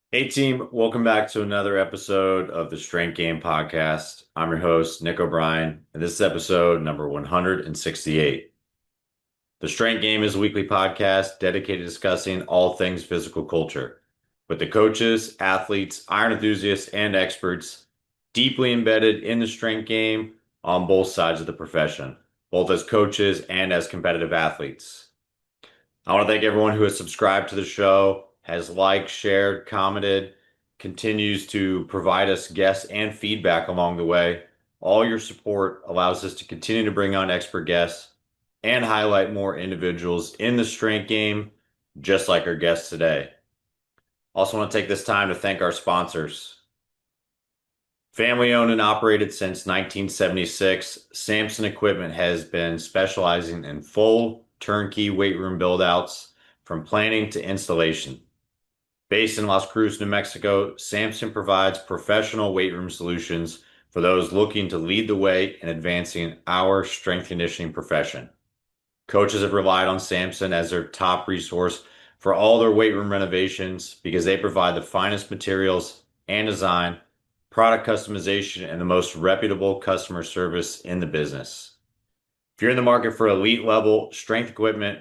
Hey team, welcome back to another episode of the Strength Game Podcast. I'm your host, Nick O'Brien, and this is episode number 168. The Strength Game is a weekly podcast dedicated to discussing all things physical culture with the coaches, athletes, iron enthusiasts, and experts deeply embedded in the strength game on both sides of the profession, both as coaches and as competitive athletes. I want to thank everyone who has subscribed to the show, has liked, shared, commented, continues to provide us guests and feedback along the way. All your support allows us to continue to bring on expert guests and highlight more individuals in the strength game, just like our guests today. Also, want to take this time to thank our sponsors. Family owned and operated since 1976, Samson Equipment has been specializing in full turnkey weight room build-outs from planning to installation. Based in Las Cruces, New Mexico, Samson provides professional weight room solutions for those looking to lead the way in advancing our strength conditioning profession. Coaches have relied on Samson as their top resource for all their weight room renovations because they provide the finest materials and design, product customization, and the most reputable customer service in the business. If you're in the market for elite level strength equipment,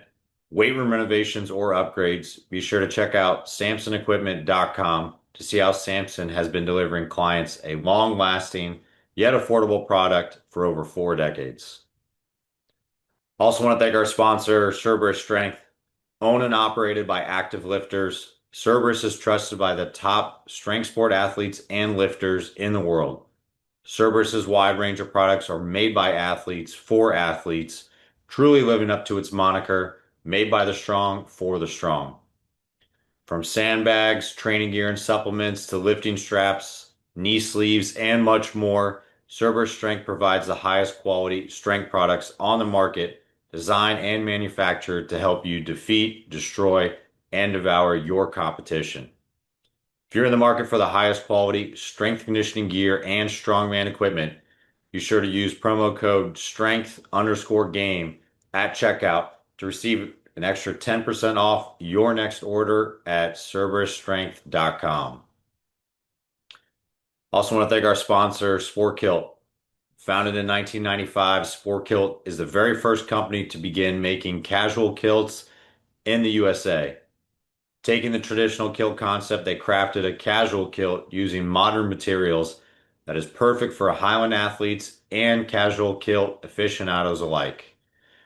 weight room renovations, or upgrades, be sure to check out samsonequipment.com to see how Samson has been delivering clients a long lasting yet affordable product for over 4 decades. Also, want to thank our sponsor, Cerberus Strength. Owned and operated by active lifters, Cerberus is trusted by the top strength sport athletes and lifters in the world. Cerberus's wide range of products are made by athletes for athletes, truly living up to its moniker, made by the strong for the strong. From sandbags, training gear and supplements to lifting straps, knee sleeves, and much more, Cerberus Strength provides the highest quality strength products on the market, designed and manufactured to help you defeat, destroy, and devour your competition. If you're in the market for the highest quality strength conditioning gear and strongman equipment, be sure to use promo code strength_game at checkout to receive an extra 10% off your next order at cerberusstrength.com. Also want to thank our sponsor, Sport Kilt. Founded in 1995, Sport Kilt is the very first company to begin making casual kilts in the USA. Taking the traditional kilt concept, they crafted a casual kilt using modern materials that is perfect for Highland athletes and casual kilt aficionados alike.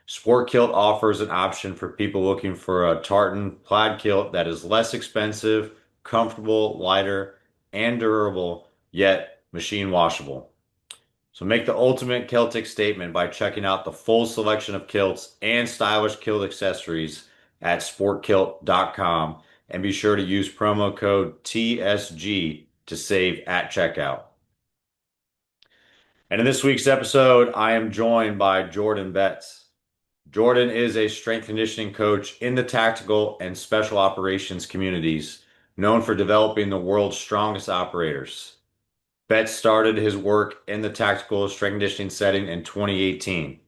Sport Kilt offers an option for people looking for a tartan plaid kilt that is less expensive, comfortable, lighter, and durable, yet machine washable. So make the ultimate Celtic statement by checking out the full selection of kilts and stylish kilt accessories at sportkilt.com and be sure to use promo code TSG to save at checkout. And in this week's episode, I am joined by Jordan Betz. Jordan is a strength conditioning coach in the tactical and special operations communities, known for developing the world's strongest operators. Betz started his work in the tactical strength conditioning setting in 2018.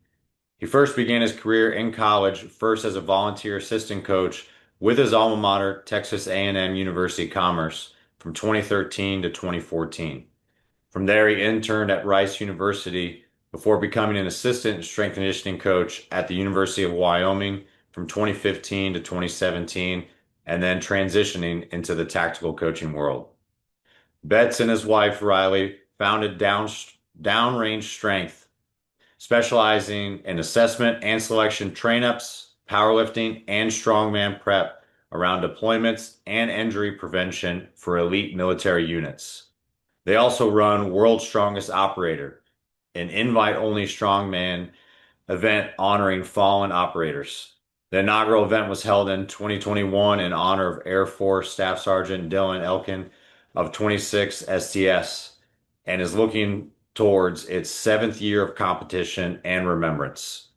He first began his career in college, first as a volunteer assistant coach with his alma mater, Texas A&M University-Commerce, from 2013 to 2014. From there, he interned at Rice University before becoming an assistant strength conditioning coach at the University of Wyoming from 2015 to 2017, and then transitioning into the tactical coaching world. Betz and his wife, Riley, founded Downrange Strength, specializing in assessment and selection train-ups, powerlifting, and strongman prep around deployments and injury prevention for elite military units. They also run World's Strongest Operator, an invite-only strongman event honoring fallen operators. The inaugural event was held in 2021 in honor of Air Force Staff Sgt. Elchin of 26 STS and is looking towards its seventh year of competition and remembrance.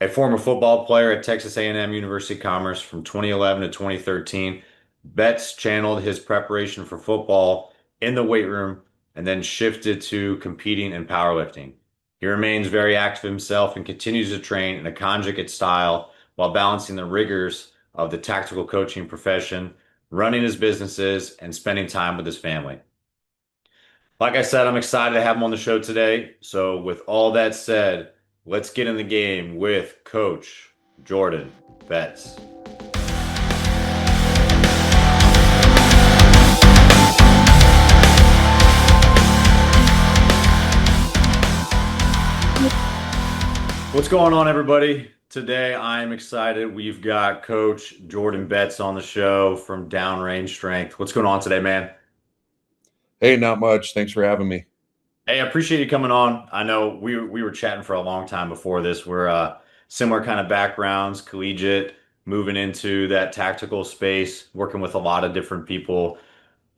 A former football player at Texas A&M University-Commerce from 2011 to 2013, Betz channeled his preparation for football in the weight room and then shifted to competing in powerlifting. He remains very active himself and continues to train in a conjugate style while balancing the rigors of the tactical coaching profession running his businesses, and spending time with his family. Like I said, I'm excited to have him on the show today. So, with all that said, let's get in the game with Coach Jordan Betz. What's going on, everybody? Today, I'm excited. We've got Coach Jordan Betz on the show from Downrange Strength. What's going on today, man? Hey, not much. Thanks for having me. Hey, I appreciate you coming on. I know we were chatting for a long time before this. We're similar kind of backgrounds, collegiate, moving into that tactical space, working with a lot of different people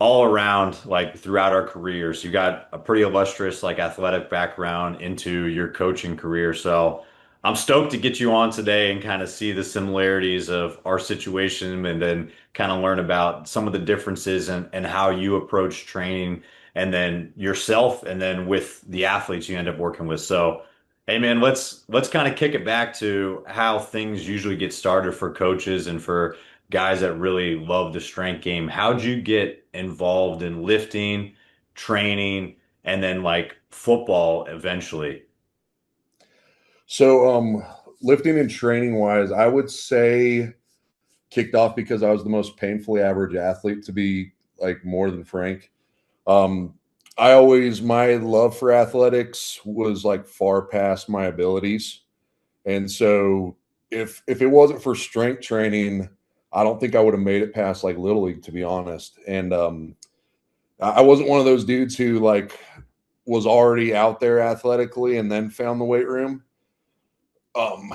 all around, like throughout our careers. You got a pretty illustrious like athletic background into your coaching career. So I'm stoked to get you on today and kind of see the similarities of our situation and then kind of learn about some of the differences and how you approach training and then yourself and then with the athletes you end up working with. So hey man, let's kind of kick it back to how things usually get started for coaches and for guys that really love the strength game. How'd you get involved in lifting, training, and then like football eventually? So, lifting and training wise, I would say kicked off because I was the most painfully average athlete, to be like more than frank. Um, my love for athletics was like far past my abilities. And so if it wasn't for strength training, I don't think I would have made it past like little league, to be honest. And I wasn't one of those dudes who like was already out there athletically and then found the weight room. Um,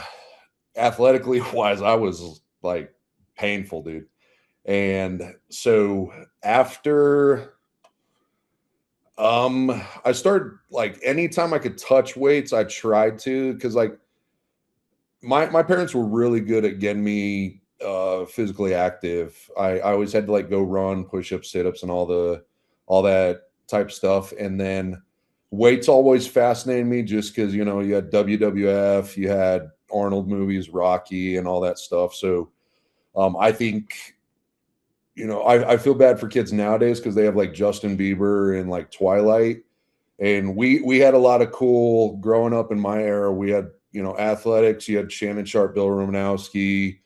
Athletically wise, I was like painful, dude. And so after I started like anytime I could touch weights, I tried to because like my parents were really good at getting me physically active. I always had to like go run, push-ups, sit-ups, and all that type stuff. And then weights always fascinated me just because you had WWF, you had Arnold movies, Rocky, and all that stuff. So I think I feel bad for kids nowadays because they have like Justin Bieber and like Twilight, and we had a lot of cool growing up in my era. We had athletics. You had Shannon Sharp, Bill Romanowski,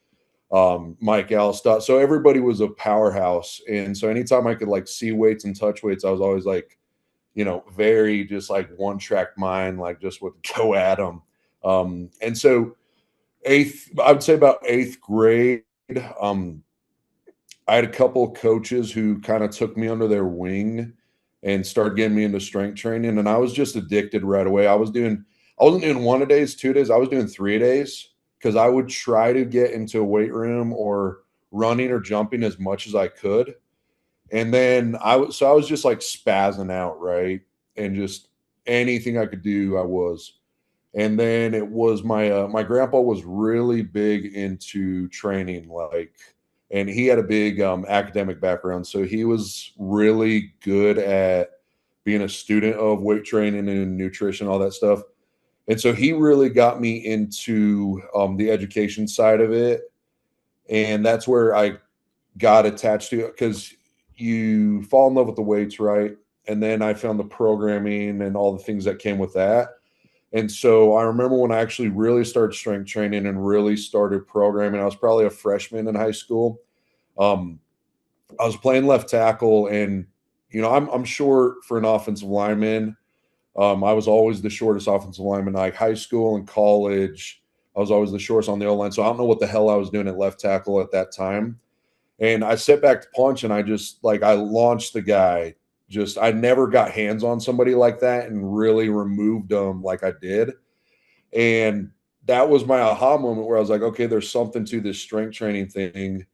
Mike Alstott. So everybody was a powerhouse, and so anytime I could like see weights and touch weights, I was always like very just like one track mind, like just would go at them. And so I would say about eighth grade. Um, I had a couple of coaches who kind of took me under their wing and started getting me into strength training. And I was just addicted right away. I wasn't doing 1 a days, 2 days. I was doing 3 days because I would try to get into a weight room or running or jumping as much as I could. And then I was just like spazzing out, right? And just anything I could do, I was. And then it was my grandpa was really big into training, like, and he had a big academic background, so he was really good at being a student of weight training and nutrition, all that stuff. And so he really got me into the education side of it, and that's where I got attached to it because you fall in love with the weights, right? And then I found the programming and all the things that came with that. And so I remember when I actually really started strength training and really started programming, I was probably a freshman in high school. Um, I was playing left tackle, and I'm short for an offensive lineman. I was always the shortest offensive lineman, like high school and college. I was always the shortest on the O line, so I don't know what the hell I was doing at left tackle at that time. And I set back to punch, and I just like I launched the guy. Just I never got hands on somebody like that and really removed them like I did. And that was my aha moment where I was like, okay, there's something to this strength training thing.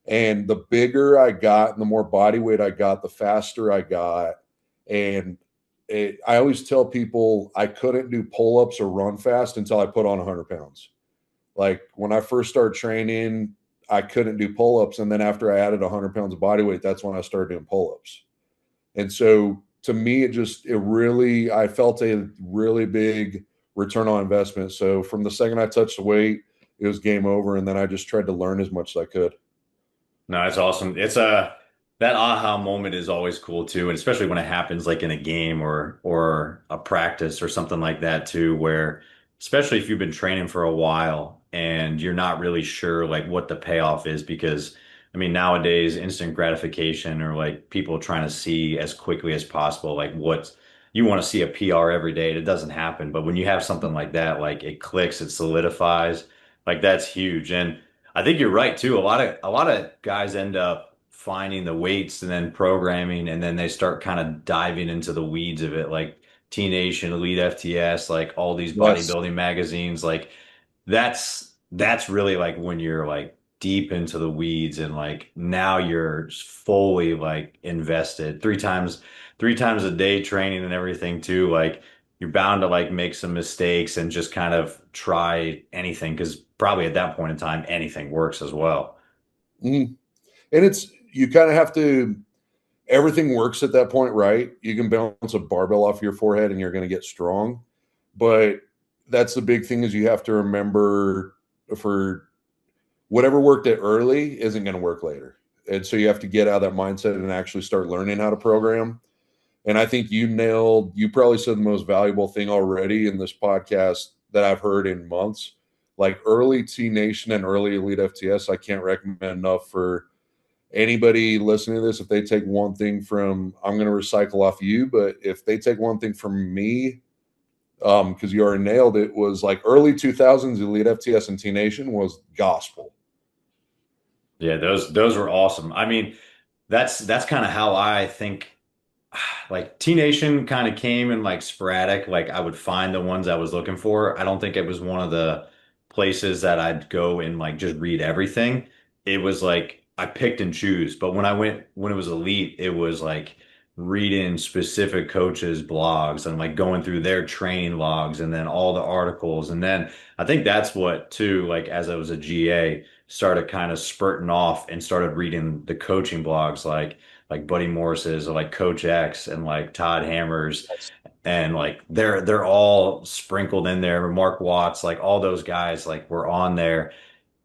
And the bigger I got and the more body weight I got, the faster I got. And I always tell people I couldn't do pull ups or run fast until I put on 100 pounds. Like when I first started training, I couldn't do pull ups. And then after I added 100 pounds of body weight, that's when I started doing pull ups. And so to me, I felt a really big return on investment. So from the second I touched the weight, it was game over. And then I just tried to learn as much as I could. No, it's awesome. It's a that aha moment is always cool too, and especially when it happens like in a game or a practice or something like that too, where especially if you've been training for a while and you're not really sure like what the payoff is because I mean nowadays instant gratification or like people trying to see as quickly as possible like what you want to see a PR every day. It doesn't happen, but when you have something like that, like it clicks, it solidifies, like that's huge. And I think you're right too. A lot of guys end up finding the weights and then programming, and then they start kind of diving into the weeds of it, like T Nation, Elite FTS, like all these Yes. bodybuilding magazines. Like that's really like when you're like deep into the weeds and like now you're fully like invested three times a day training and everything too. Like you're bound to like make some mistakes and just kind of try anything because probably at that point in time anything works as well. Mhm. And it's you kind of have to everything works at that point, right? You can bounce a barbell off your forehead and you're going to get strong. But that's the big thing is you have to remember for whatever worked at early isn't going to work later. And so you have to get out of that mindset and actually start learning how to program. And I think you probably said the most valuable thing already in this podcast that I've heard in months. Like early T Nation and early Elite FTS, I can't recommend enough for anybody listening to this. If they take one thing from, I'm going to recycle off you, but if they take one thing from me, because you already nailed it, was like early 2000s Elite FTS and T Nation was gospel. Yeah, those were awesome. I mean, that's kind of how I think like T Nation kind of came in like sporadic. Like I would find the ones I was looking for. I don't think it was one of the places that I'd go and like just read everything. It was like I picked and choose. But when it was elite, it was like reading specific coaches' blogs and like going through their training logs and then all the articles. And then I think that's what too, like as I was a GA, started kind of spurting off and started reading the coaching blogs like Buddy Morris's or like Coach X and like Todd Hammers and like they're all sprinkled in there. Mark Watts, like all those guys like were on there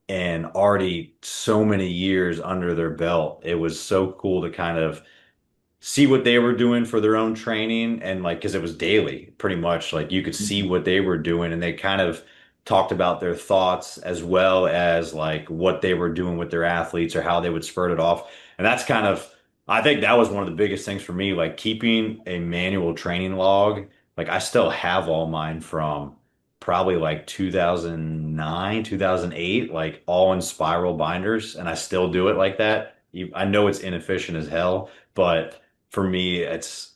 and already so many years under their belt. It was so cool to kind of see what they were doing for their own training and like because it was daily pretty much like you could see what they were doing and they kind of talked about their thoughts as well as like what they were doing with their athletes or how they would spurt it off and that's kind of I think that was one of the biggest things for me like keeping a manual training log like I still have all mine from probably like 2009 2008 like all in spiral binders and I still do it like that I know it's inefficient as hell but for me, it's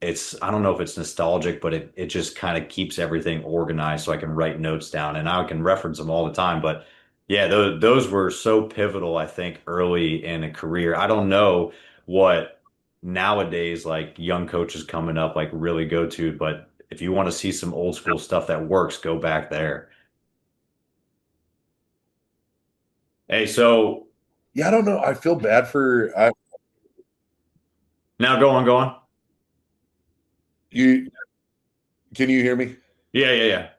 I don't know if it's nostalgic, but it just kind of keeps everything organized so I can write notes down and I can reference them all the time. But yeah, those were so pivotal, I think, early in a career. I don't know what nowadays like young coaches coming up like really go to, but if you want to see some old school stuff that works, go back there. Hey, so Yeah, I don't know. I feel bad for now go on. you. Can you hear me? Yeah, yeah, yeah.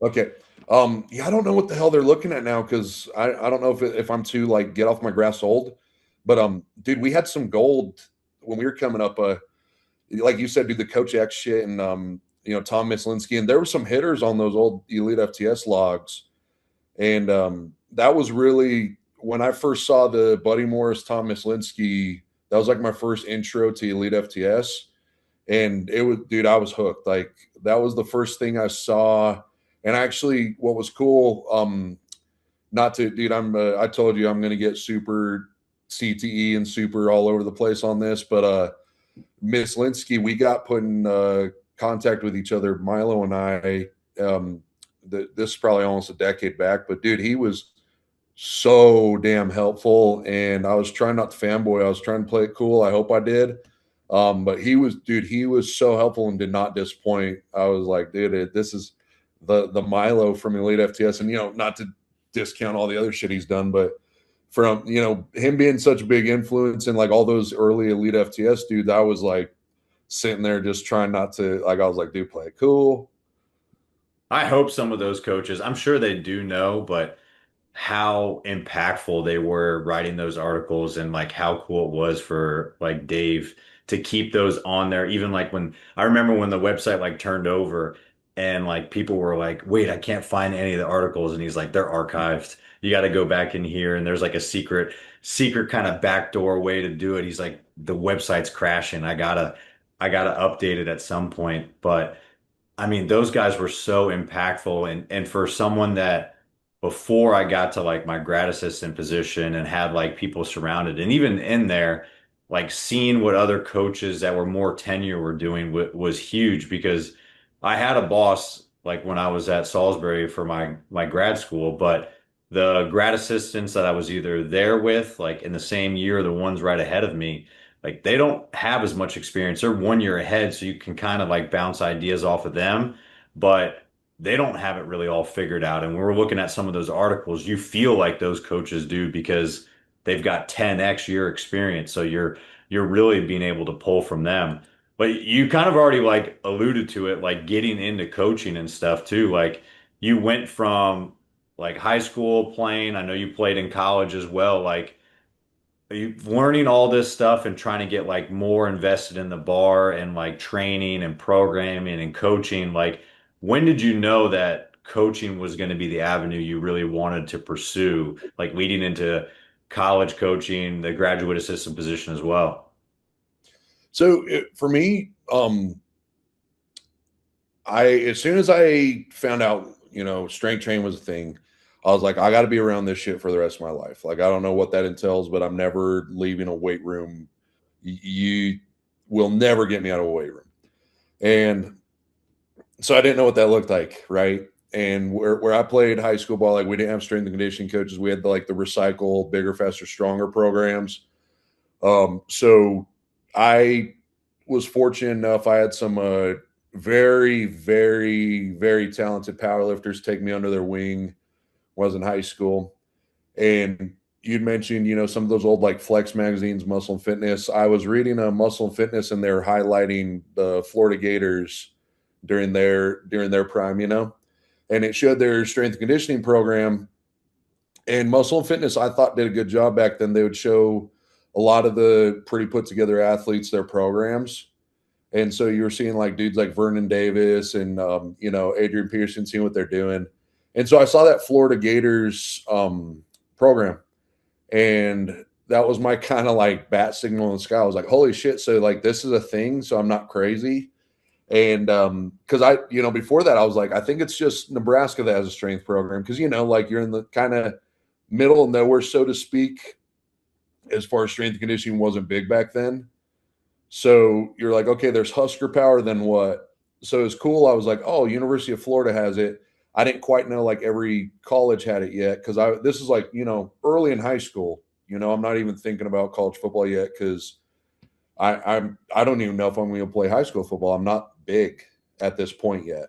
Okay. Yeah, I don't know what the hell they're looking at now because I don't know if I'm too like get off my grass old, but dude, we had some gold when we were coming up. Like you said, dude, the Coach X shit and Tom Mislinski, and there were some hitters on those old Elite FTS logs, and that was really when I first saw the Buddy Morris Tom Mislinski. That was like my first intro to Elite FTS, and it was, dude, I was hooked. Like that was the first thing I saw. And actually, what was cool, not to, dude, I told you I'm going to get super CTE and super all over the place on this, but Miss Linsky, we got put in contact with each other, Milo and I. This is probably almost a decade back, but dude, he was so damn helpful. And I was trying not to fanboy. I was trying to play it cool. I hope I did. But he was so helpful and did not disappoint. I was like, dude, this is the Milo from Elite FTS. And, not to discount all the other shit he's done, but from, him being such a big influence in like all those early Elite FTS dudes, I was like sitting there just trying not to, like, I was like, dude, play it cool. I hope some of those coaches, I'm sure they do know, but how impactful they were writing those articles and like how cool it was for like Dave to keep those on there. Even like when I remember when the website like turned over and like people were like, wait, I can't find any of the articles. And he's like, they're archived. You got to go back in here. And there's like a secret kind of backdoor way to do it. He's like, the website's crashing. I gotta update it at some point. But I mean, those guys were so impactful, and for someone that before I got to like my grad assistant position and had like people surrounded, and even in there, like seeing what other coaches that were more tenure were doing was huge because I had a boss like when I was at Salisbury for my grad school, but the grad assistants that I was either there with, like in the same year, or the ones right ahead of me, like they don't have as much experience. They're 1 year ahead, so you can kind of like bounce ideas off of them, but they don't have it really all figured out. And when we're looking at some of those articles, you feel like those coaches do because they've got 10x year experience. So you're really being able to pull from them. But you kind of already like alluded to it, like getting into coaching and stuff too. Like you went from like high school playing, I know you played in college as well. Like you learning all this stuff and trying to get like more invested in the bar and like training and programming and coaching, like when did you know that coaching was going to be the avenue you really wanted to pursue, like leading into college coaching, the graduate assistant position as well? So for me, I as soon as I found out, strength training was a thing, I was like, I got to be around this shit for the rest of my life. Like, I don't know what that entails, but I'm never leaving a weight room. You will never get me out of a weight room. And so I didn't know what that looked like, right? And where I played high school ball, like we didn't have strength and conditioning coaches. We had like the recycle, bigger, faster, stronger programs. So I was fortunate enough. I had some very, very, very talented powerlifters take me under their wing when I was in high school. And you'd mentioned, some of those old like Flex magazines, Muscle and Fitness. I was reading a Muscle and Fitness, and they're highlighting the Florida Gators during their prime, and it showed their strength and conditioning program. And Muscle and Fitness, I thought, did a good job back then. They would show a lot of the pretty put together athletes their programs. And so you were seeing like dudes like Vernon Davis and Adrian Peterson, seeing what they're doing. And so I saw that Florida Gators program, and that was my kind of like bat signal in the sky. I was like, holy shit! So like this is a thing. So I'm not crazy. And because before that, I was like, I think it's just Nebraska that has a strength program because like you're in the kind of middle of nowhere, so to speak, as far as strength and conditioning wasn't big back then. So you're like, okay, there's Husker Power, then what? So it's cool. I was like, oh, University of Florida has it. I didn't quite know like every college had it yet because this is like early in high school. I'm not even thinking about college football yet because I don't even know if I'm going to play high school football. I'm not big at this point yet.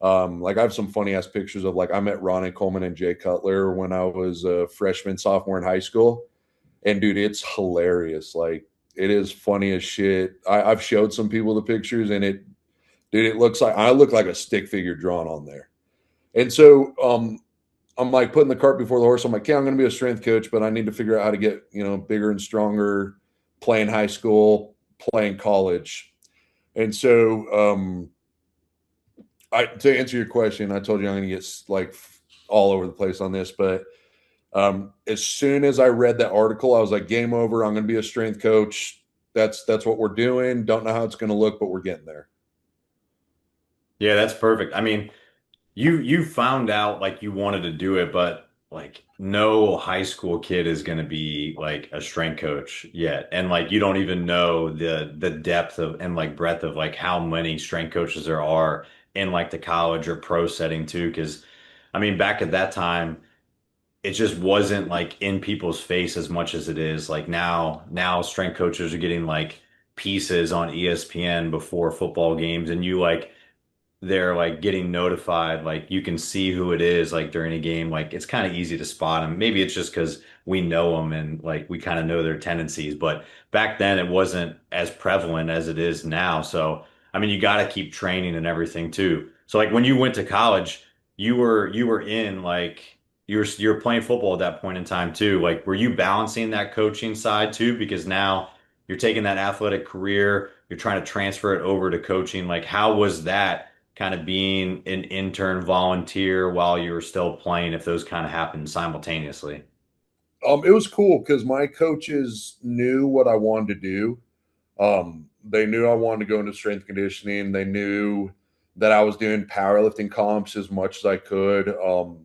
Like I have some funny ass pictures of like I met Ronnie Coleman and Jay Cutler when I was a freshman, sophomore in high school. And dude, it's hilarious. Like it is funny as shit. I've showed some people the pictures, and it looks like I look like a stick figure drawn on there. And so I'm like putting the cart before the horse. I'm like, okay, I'm going to be a strength coach, but I need to figure out how to get bigger and stronger, playing high school, playing college. And so to answer your question, I told you I'm going to get like all over the place on this, but as soon as I read that article, I was like, game over. I'm going to be a strength coach. That's what we're doing. Don't know how it's going to look, but we're getting there. Yeah, that's perfect. I mean, you found out like you wanted to do it, but like no high school kid is going to be like a strength coach yet. And like you don't even know the depth of and like breadth of like how many strength coaches there are in like the college or pro setting too. Because I mean, back at that time, it just wasn't like in people's face as much as it is like now. Now strength coaches are getting like pieces on ESPN before football games, and you like they're like getting notified, like you can see who it is like during a game. Like it's kind of easy to spot them. Maybe it's just because we know them and like we kind of know their tendencies, but back then it wasn't as prevalent as it is now. So I mean, you got to keep training and everything too. So like when you went to college, you were in like you're playing football at that point in time too. Like, were you balancing that coaching side too? Because now you're taking that athletic career, you're trying to transfer it over to coaching. Like, how was that kind of being an intern volunteer while you were still playing, if those kind of happened simultaneously? It was cool because my coaches knew what I wanted to do. They knew I wanted to go into strength conditioning. They knew that I was doing powerlifting comps as much as I could,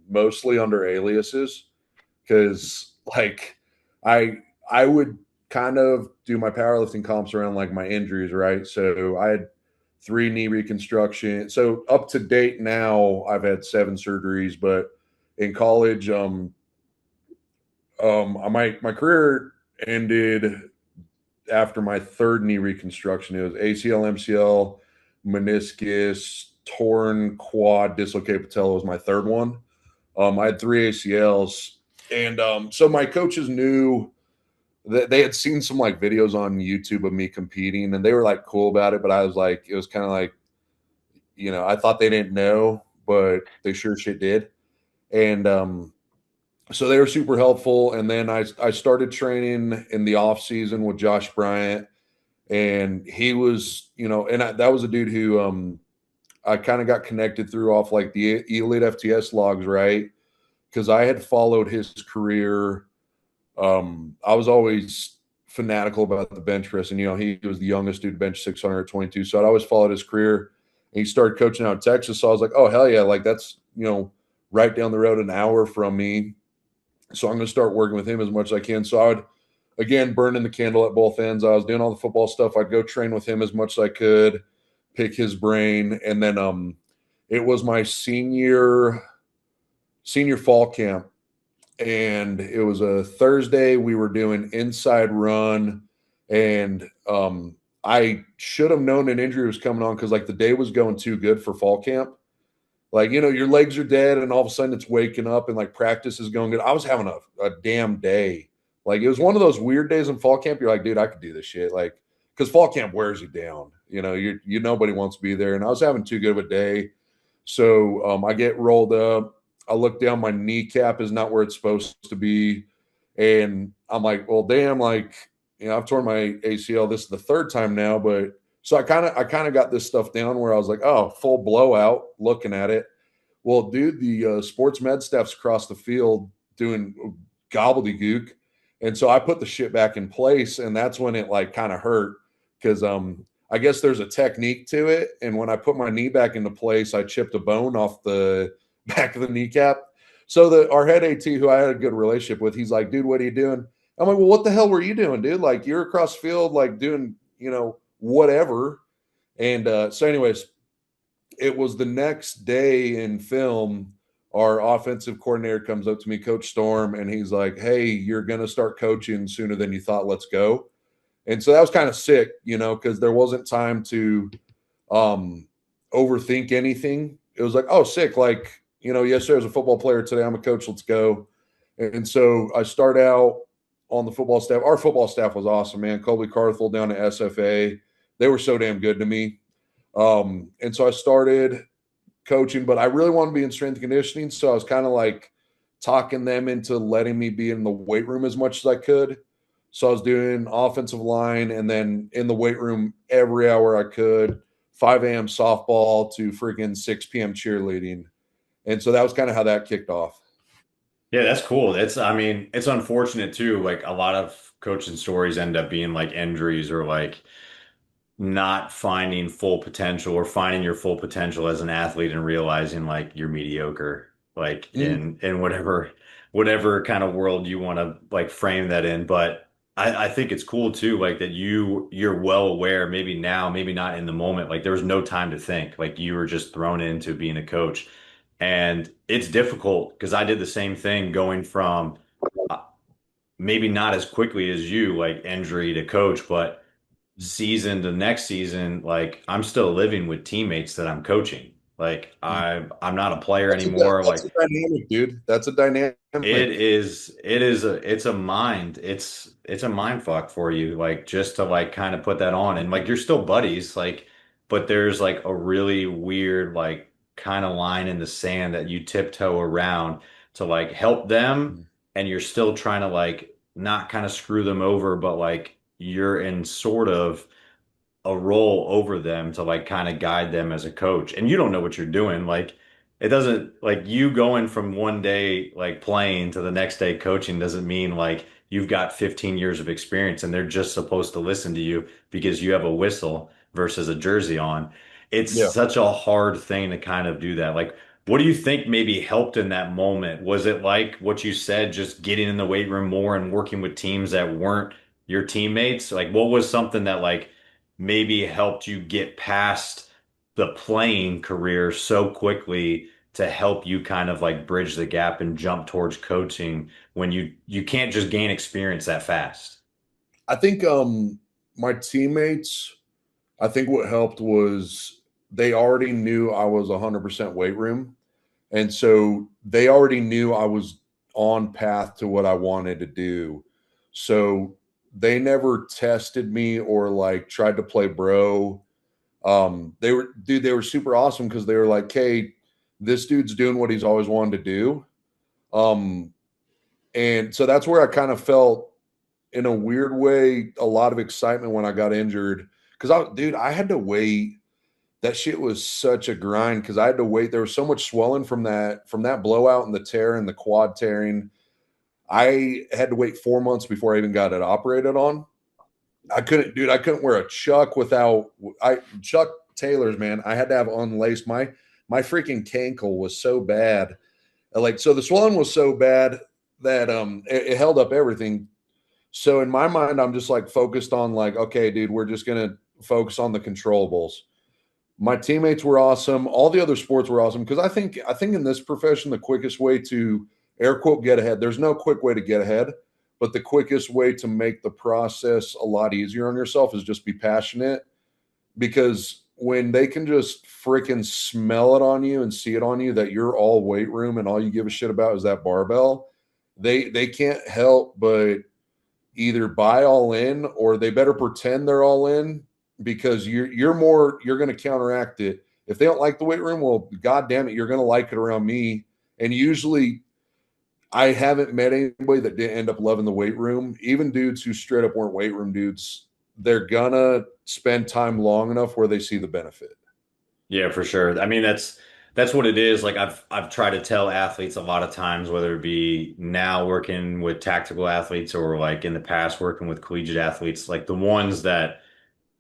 mostly under aliases, because like I I would kind of do my powerlifting comps around like my injuries, right? So I had three knee reconstruction. So up to date now, I've had seven surgeries, but in college, my career ended after my third knee reconstruction. It was ACL, MCL, meniscus, torn quad, dislocated patella was my third one. I had three ACLs, and so my coaches knew that they had seen some like videos on YouTube of me competing, and they were like cool about it. But I was like, it was kind of like, I thought they didn't know, but they sure shit did. And so they were super helpful. And then I started training in the off season with Josh Bryant, and he was, that was a dude who I kind of got connected through off like the Elite FTS logs, right? Because I had followed his career. I was always fanatical about the bench press, and he was the youngest dude to bench 600 at 22. So I'd always followed his career. And he started coaching out in Texas. So I was like, oh hell yeah, like that's right down the road, an hour from me. So I'm going to start working with him as much as I can. So I would, again, burning the candle at both ends. I was doing all the football stuff. I'd go train with him as much as I could, pick his brain, and then it was my senior fall camp, and it was a Thursday. We were doing inside run, and I should have known an injury was coming on because like the day was going too good for fall camp. Like, your legs are dead, and all of a sudden it's waking up, and like practice is going good. I was having a damn day. Like, it was one of those weird days in fall camp. You're like, dude, I could do this shit. Like, because fall camp wears you down. Nobody wants to be there. And I was having too good of a day. So I get rolled up. I look down, my kneecap is not where it's supposed to be. And I'm like, well, damn, like, I've torn my ACL. This is the third time now, but so I kind of got this stuff down where I was like, oh, full blowout looking at it. Well, dude, the sports med staff's across the field doing gobbledygook. And so I put the shit back in place, and that's when it like kind of hurt because I guess there's a technique to it. And when I put my knee back into place, I chipped a bone off the back of the kneecap. So our head AT, who I had a good relationship with, he's like, dude, what are you doing? I'm like, well, what the hell were you doing, dude? Like, you're across the field, like doing, whatever. And so, anyways, it was the next day in film. Our offensive coordinator comes up to me, Coach Storm, and he's like, hey, you're going to start coaching sooner than you thought. Let's go. And so that was kind of sick, because there wasn't time to overthink anything. It was like, oh, sick. Like, yesterday I was a football player. Today I'm a coach. Let's go. And so I start out on the football staff. Our football staff was awesome, man. Colby Carthel down to SFA. They were so damn good to me. And so I started coaching, but I really wanted to be in strength and conditioning. So I was kind of like talking them into letting me be in the weight room as much as I could. So I was doing offensive line and then in the weight room every hour I could, 5 a.m. softball to freaking 6 p.m. cheerleading. And so that was kind of how that kicked off. Yeah, that's cool. I mean, it's unfortunate too. Like, a lot of coaching stories end up being like injuries or like not finding full potential, or finding your full potential as an athlete and realizing like you're mediocre, like Mm. in whatever kind of world you want to like frame that in. But I think it's cool too, like that you're well aware, maybe now, maybe not in the moment, like there was no time to think, like you were just thrown into being a coach. And it's difficult because I did the same thing, going from uh, maybe not as quickly as you, like injury to coach, but season to next season, like I'm still living with teammates that I'm coaching. Like I'm not a player anymore. That's a Like, dynamic, dude. That's a dynamic. it's a mind. It's a mind fuck for you, like just to like kind of put that on. And like you're still buddies, like, but there's like a really weird, like kind of line in the sand that you tiptoe around to like help them, and you're still trying to like not kind of screw them over, but like you're in sort of a role over them to like kind of guide them as a coach. And you don't know what you're doing. Like it doesn't like you going from one day like playing to the next day coaching doesn't mean like you've got 15 years of experience and they're just supposed to listen to you because you have a whistle versus a jersey on. It's Yeah. such a hard thing to kind of do that. Like, what do you think maybe helped in that moment? Was it like what you said, just getting in the weight room more and working with teams that weren't your teammates? Like, what was something that like maybe helped you get past the playing career so quickly to help you kind of like bridge the gap and jump towards coaching when you can't just gain experience that fast? I think my teammates, I think what helped was they already knew I was 100% weight room. And so they already knew I was on path to what I wanted to do. So they never tested me or like tried to play bro. They were super awesome because they were like, hey, this dude's doing what he's always wanted to do. Um, and so that's where I kind of felt in a weird way a lot of excitement when I got injured. Cause I had to wait. That shit was such a grind because I had to wait. There was so much swelling from that blowout and the tear and the quad tearing. I had to wait 4 months before I even got it operated on. I couldn't wear a Chuck without Chuck Taylors, man. I had to have unlaced. My freaking cankle was so bad. Like, so the swelling was so bad that it held up everything. So in my mind, I'm just like focused on like, okay, dude, we're just gonna focus on the controllables. My teammates were awesome. All the other sports were awesome because I think in this profession, the quickest way to air quote get ahead, there's no quick way to get ahead, but the quickest way to make the process a lot easier on yourself is just be passionate because when they can just freaking smell it on you and see it on you that you're all weight room and all you give a shit about is that barbell, they can't help but either buy all in or they better pretend they're all in because you're going to counteract it. If they don't like the weight room, well, god damn it, you're going to like it around me. And usually I haven't met anybody that didn't end up loving the weight room. Even dudes who straight up weren't weight room dudes, they're gonna spend time long enough where they see the benefit. Yeah, for sure. I mean, that's what it is. Like I've tried to tell athletes a lot of times, whether it be now working with tactical athletes or like in the past working with collegiate athletes, like the ones that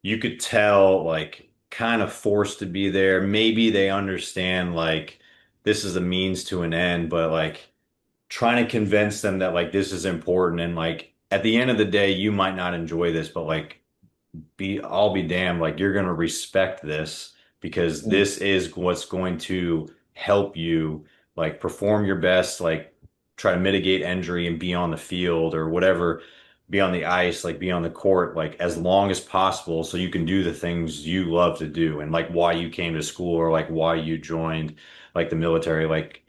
you could tell like kind of forced to be there. Maybe they understand like this is a means to an end, but like trying to convince them that like this is important and like at the end of the day, you might not enjoy this, but like be I'll be damned, like you're gonna respect this because Mm. this is what's going to help you like perform your best, like try to mitigate injury and be on the field or whatever, be on the ice, like be on the court, like as long as possible so you can do the things you love to do and like why you came to school or like why you joined like the military, like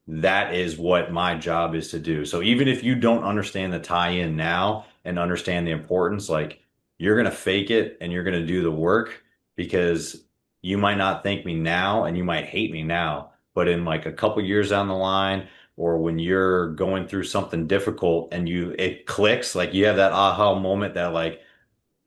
that is what my job is to do. So even if you don't understand the tie-in now and understand the importance, like you're going to fake it and you're going to do the work because you might not thank me now and you might hate me now, but in like a couple years down the line or when you're going through something difficult and you it clicks, like you have that aha moment that like,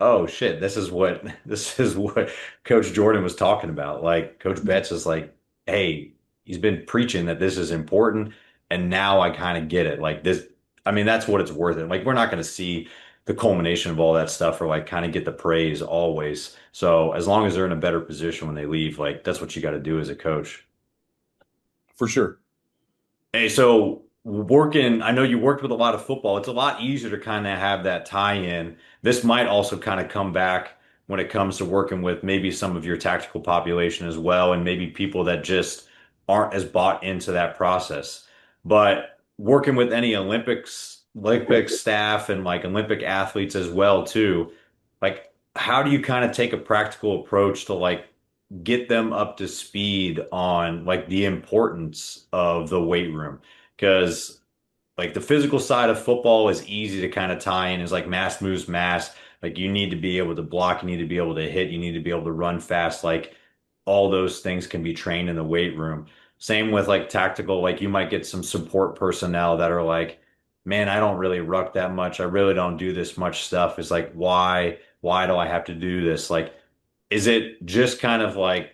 oh shit, this is what Coach Jordan was talking about. Like Coach Betz is like, hey, he's been preaching that this is important, and now I kind of get it. Like this, I mean, that's what it's worth it. Like we're not going to see the culmination of all that stuff or like kind of get the praise always. So as long as they're in a better position when they leave, like that's what you got to do as a coach. For sure. Hey, so working, I know you worked with a lot of football. It's a lot easier to kind of have that tie-in. This might also kind of come back when it comes to working with maybe some of your tactical population as well, and maybe people that just aren't as bought into that process. But working with any Olympic staff and like Olympic athletes as well too, like how do you kind of take a practical approach to like get them up to speed on like the importance of the weight room because like the physical side of football is easy to kind of tie in is like mass moves mass, like you need to be able to block, you need to be able to hit, you need to be able to run fast, like all those things can be trained in the weight room. Same with like tactical, like you might get some support personnel that are like, man, I don't really ruck that much. I really don't do this much stuff. It's like, why do I have to do this? Like, is it just kind of like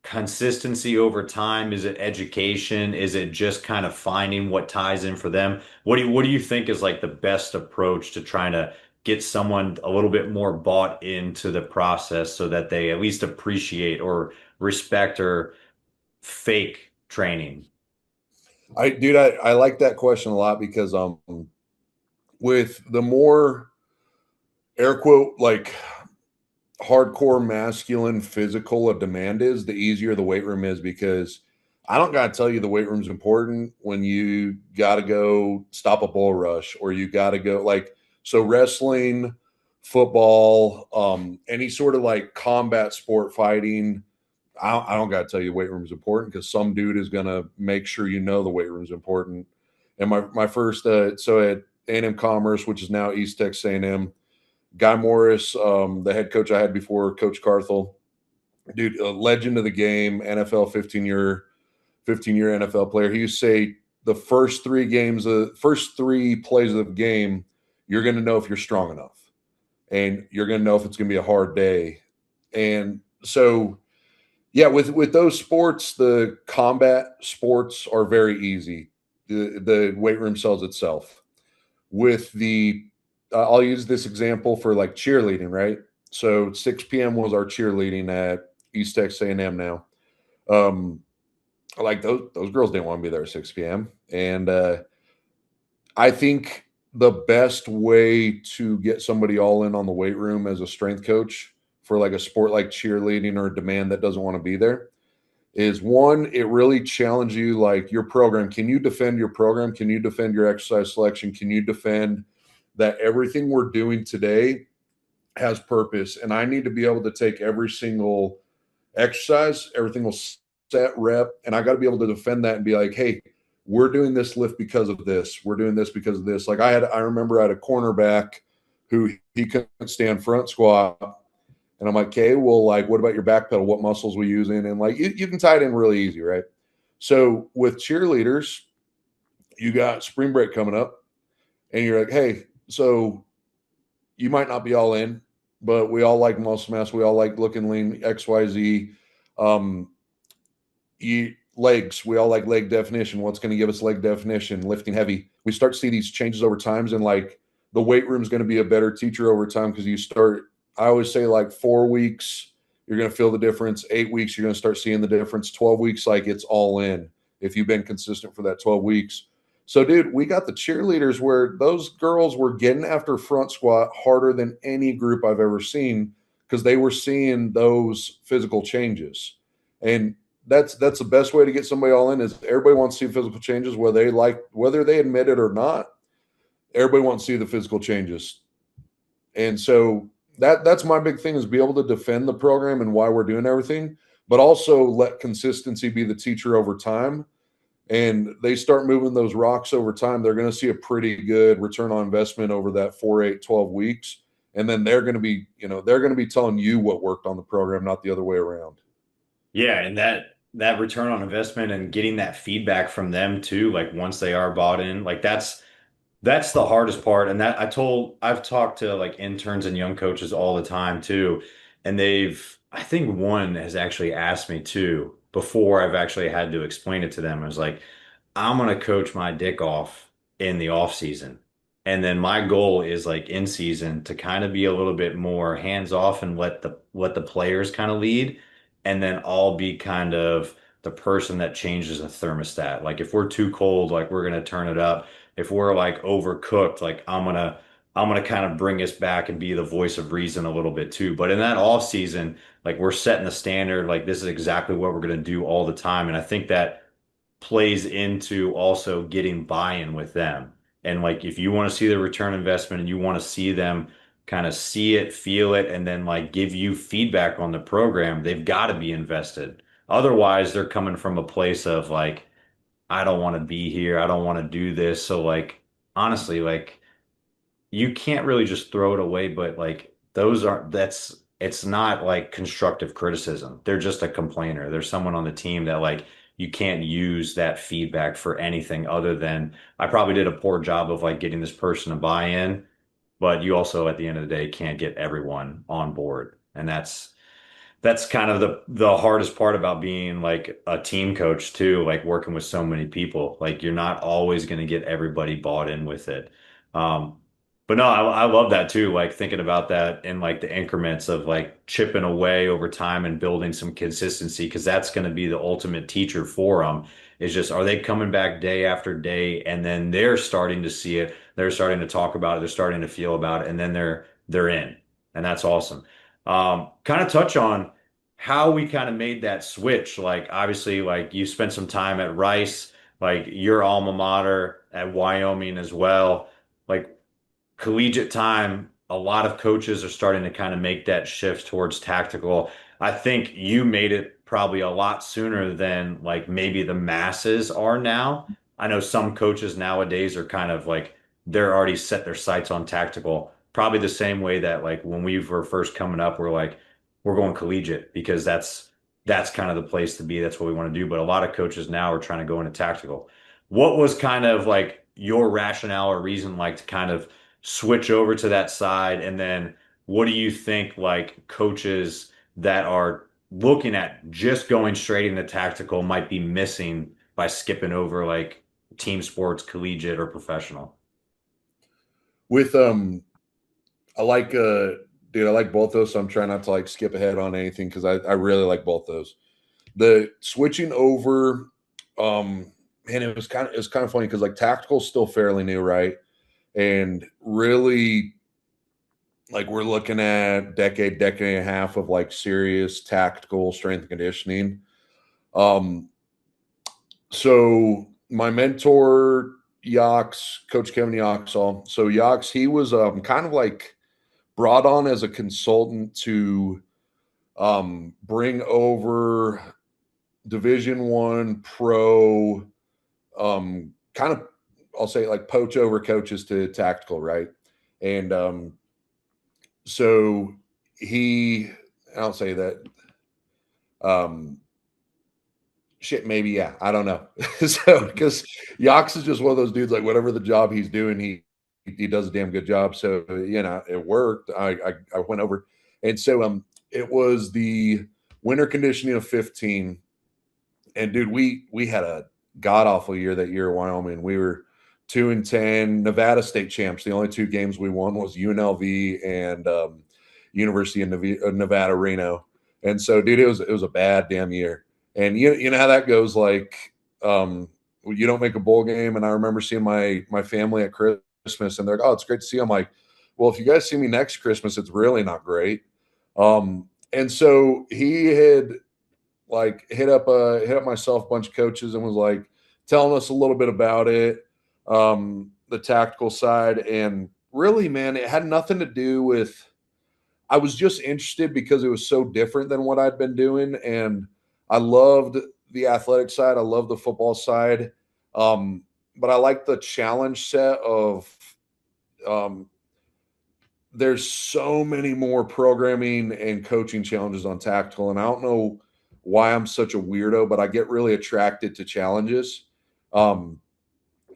consistency over time? Is it education? Is it just kind of finding what ties in for them? What do you think is like the best approach to trying to get someone a little bit more bought into the process so that they at least appreciate or respect or fake training? I like that question a lot because with the more air quote like hardcore masculine physical a demand is, the easier the weight room is because I don't gotta tell you the weight room's important when you gotta go stop a bull rush or you gotta go like so wrestling, football, any sort of like combat sport fighting. I don't gotta tell you the weight room's important because some dude is gonna make sure you know the weight room's important. And my first so at A&M Commerce, which is now East Texas A&M, Guy Morris, the head coach I had before, Coach Carthel, dude, a legend of the game, NFL 15-year NFL player. He used to say the first three plays of the game, you're going to know if you're strong enough, and you're going to know if it's going to be a hard day. And so, yeah, with those sports, the combat sports are very easy. The weight room sells itself. With the I'll use this example for like cheerleading, right? So 6 p.m. was our cheerleading at East Texas A&M now. Um, like those girls didn't want to be there at 6 p.m. And I think the best way to get somebody all in on the weight room as a strength coach for like a sport like cheerleading or a demand that doesn't want to be there is one, it really challenges you like your program. Can you defend your program? Can you defend your exercise selection? Can you defend that everything we're doing today has purpose? And I need to be able to take every single exercise, every single set rep, and I got to be able to defend that and be like, hey, we're doing this lift because of this. We're doing this because of this. Like I remember I had a cornerback who he couldn't stand front squat. And I'm like, okay, well, like, what about your back pedal? What muscles we using? And like, you can tie it in really easy, right? So with cheerleaders, you got spring break coming up, and you're like, hey, so you might not be all in, but we all like muscle mass. We all like looking lean, XYZ. Um, legs, we all like leg definition. What's going to give us leg definition? Lifting heavy. We start to see these changes over times, and like the weight room is going to be a better teacher over time because you start. I always say like 4 weeks, you're going to feel the difference. 8 weeks, you're going to start seeing the difference. 12 weeks, like it's all in if you've been consistent for that 12 weeks. So, dude, we got the cheerleaders where those girls were getting after front squat harder than any group I've ever seen because they were seeing those physical changes. And that's the best way to get somebody all in is everybody wants to see physical changes, whether they admit it or not. Everybody wants to see the physical changes. And so that's my big thing is be able to defend the program and why we're doing everything, but also let consistency be the teacher over time. And they start moving those rocks over time, they're going to see a pretty good return on investment over that 4, 8, 12 weeks. And then they're going to be, they're going to be telling you what worked on the program, not the other way around. Yeah, and that return on investment and getting that feedback from them too, like once they are bought in, like that's the hardest part. And that I've talked to like interns and young coaches all the time too. And I think one has actually asked me too before I've actually had to explain it to them. I was like, I'm gonna coach my dick off in the off season. And then my goal is like in season to kind of be a little bit more hands off and let the players kind of lead. And then I'll be kind of the person that changes the thermostat. Like if we're too cold, like we're gonna turn it up. If we're like overcooked, like I'm gonna kind of bring us back and be the voice of reason a little bit too. But in that off season, like we're setting the standard, like this is exactly what we're gonna do all the time. And I think that plays into also getting buy-in with them. And like if you want to see the return investment and you want to see them kind of see it, feel it, and then like give you feedback on the program, they've got to be invested. Otherwise, they're coming from a place of like, I don't want to be here. I don't want to do this. So like honestly, like you can't really just throw it away, but like it's not like constructive criticism. They're just a complainer. There's someone on the team that like you can't use that feedback for anything other than I probably did a poor job of like getting this person to buy in, but you also at the end of the day can't get everyone on board. And that's kind of the hardest part about being like a team coach too, like working with so many people. Like you're not always going to get everybody bought in with it. Um, but no, I love that too. Like thinking about that in like the increments of like chipping away over time and building some consistency, because that's going to be the ultimate teacher for them. Is just are they coming back day after day, and then they're starting to see it, they're starting to talk about it, they're starting to feel about it, and then they're in, and that's awesome. Kind of touch on how we kind of made that switch. Like obviously, like you spent some time at Rice, like your alma mater at Wyoming as well. Like collegiate time, a lot of coaches are starting to kind of make that shift towards tactical. I think you made it probably a lot sooner than like maybe the masses are now. I know some coaches nowadays are kind of like they're already set their sights on tactical, probably the same way that like when we were first coming up, we're like, we're going collegiate because that's kind of the place to be. That's what we want to do. But a lot of coaches now are trying to go into tactical. What was kind of like your rationale or reason like to kind of switch over to that side? And then what do you think like coaches that are looking at just going straight into tactical might be missing by skipping over like team sports, collegiate or professional? With I like dude, I like both those, so I'm trying not to like skip ahead on anything because I really like both those. The switching over, man, it was kind of funny because like tactical is still fairly new, right? And really, like we're looking at decade and a half of like serious tactical strength and conditioning. Um, so my mentor Yox, Coach Kevin Yoxall. So Yox, he was kind of like brought on as a consultant to bring over Division 1 pro, kind of, I'll say like poach over coaches to tactical, right? And so he, I'll say that, um, shit, maybe, yeah, I don't know. So because Yox is just one of those dudes, like whatever the job he's doing, he does a damn good job. So it worked. I went over, and so it was the winter conditioning of 15. And dude, we had a god awful year that year at Wyoming. We were 2-10, Nevada state champs. The only two games we won was UNLV and University of Nevada, Reno. And so, dude, it was a bad damn year. And you know how that goes. Like, you don't make a bowl game. And I remember seeing my family at Christmas, and they're like, "Oh, it's great to see." I'm like, "Well, if you guys see me next Christmas, it's really not great." And so he had like hit up myself, a bunch of coaches, and was like telling us a little bit about it, the tactical side. And really, man, it had nothing to do with, I was just interested because it was so different than what I'd been doing. And I loved the athletic side, I loved the football side. But I like the challenge set of, um, there's so many more programming and coaching challenges on tactical, and I don't know why I'm such a weirdo, but I get really attracted to challenges. Um,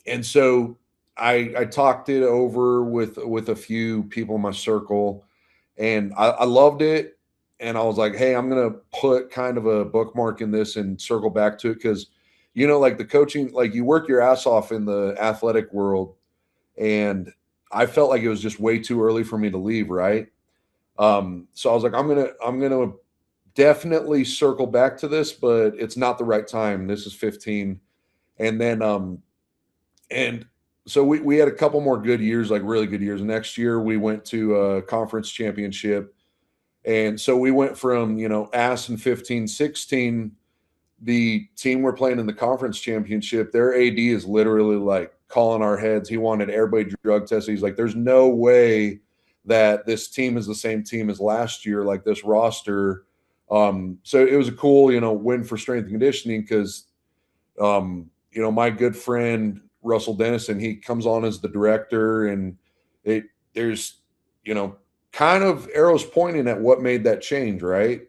and so I talked it over with a few people in my circle, and I loved it. And I was like, hey, I'm gonna put kind of a bookmark in this and circle back to it because like the coaching, like you work your ass off in the athletic world, and I felt like it was just way too early for me to leave, right? So I was like, I'm gonna definitely circle back to this, but it's not the right time. This is 15. And then and so we had a couple more good years, like really good years. Next year we went to a conference championship. And so we went from, ass in 15, 16. The team we're playing in the conference championship, their AD is literally like calling our heads. He wanted everybody drug tested. He's like, there's no way that this team is the same team as last year, like this roster. So it was a cool, win for strength and conditioning because, my good friend Russell Dennison, he comes on as the director, and there's, kind of arrows pointing at what made that change, right?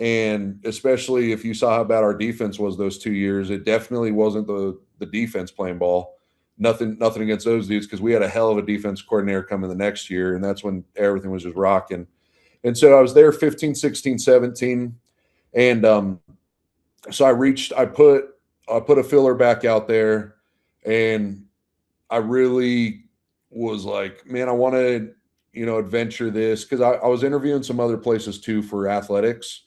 And especially if you saw how bad our defense was those 2 years, it definitely wasn't the defense playing ball. Nothing against those dudes, because we had a hell of a defense coordinator coming the next year, and that's when everything was just rocking. And so I was there 15, 16, 17. And so I put a filler back out there, and I really was like, man, I want to, adventure this, because I was interviewing some other places too for athletics.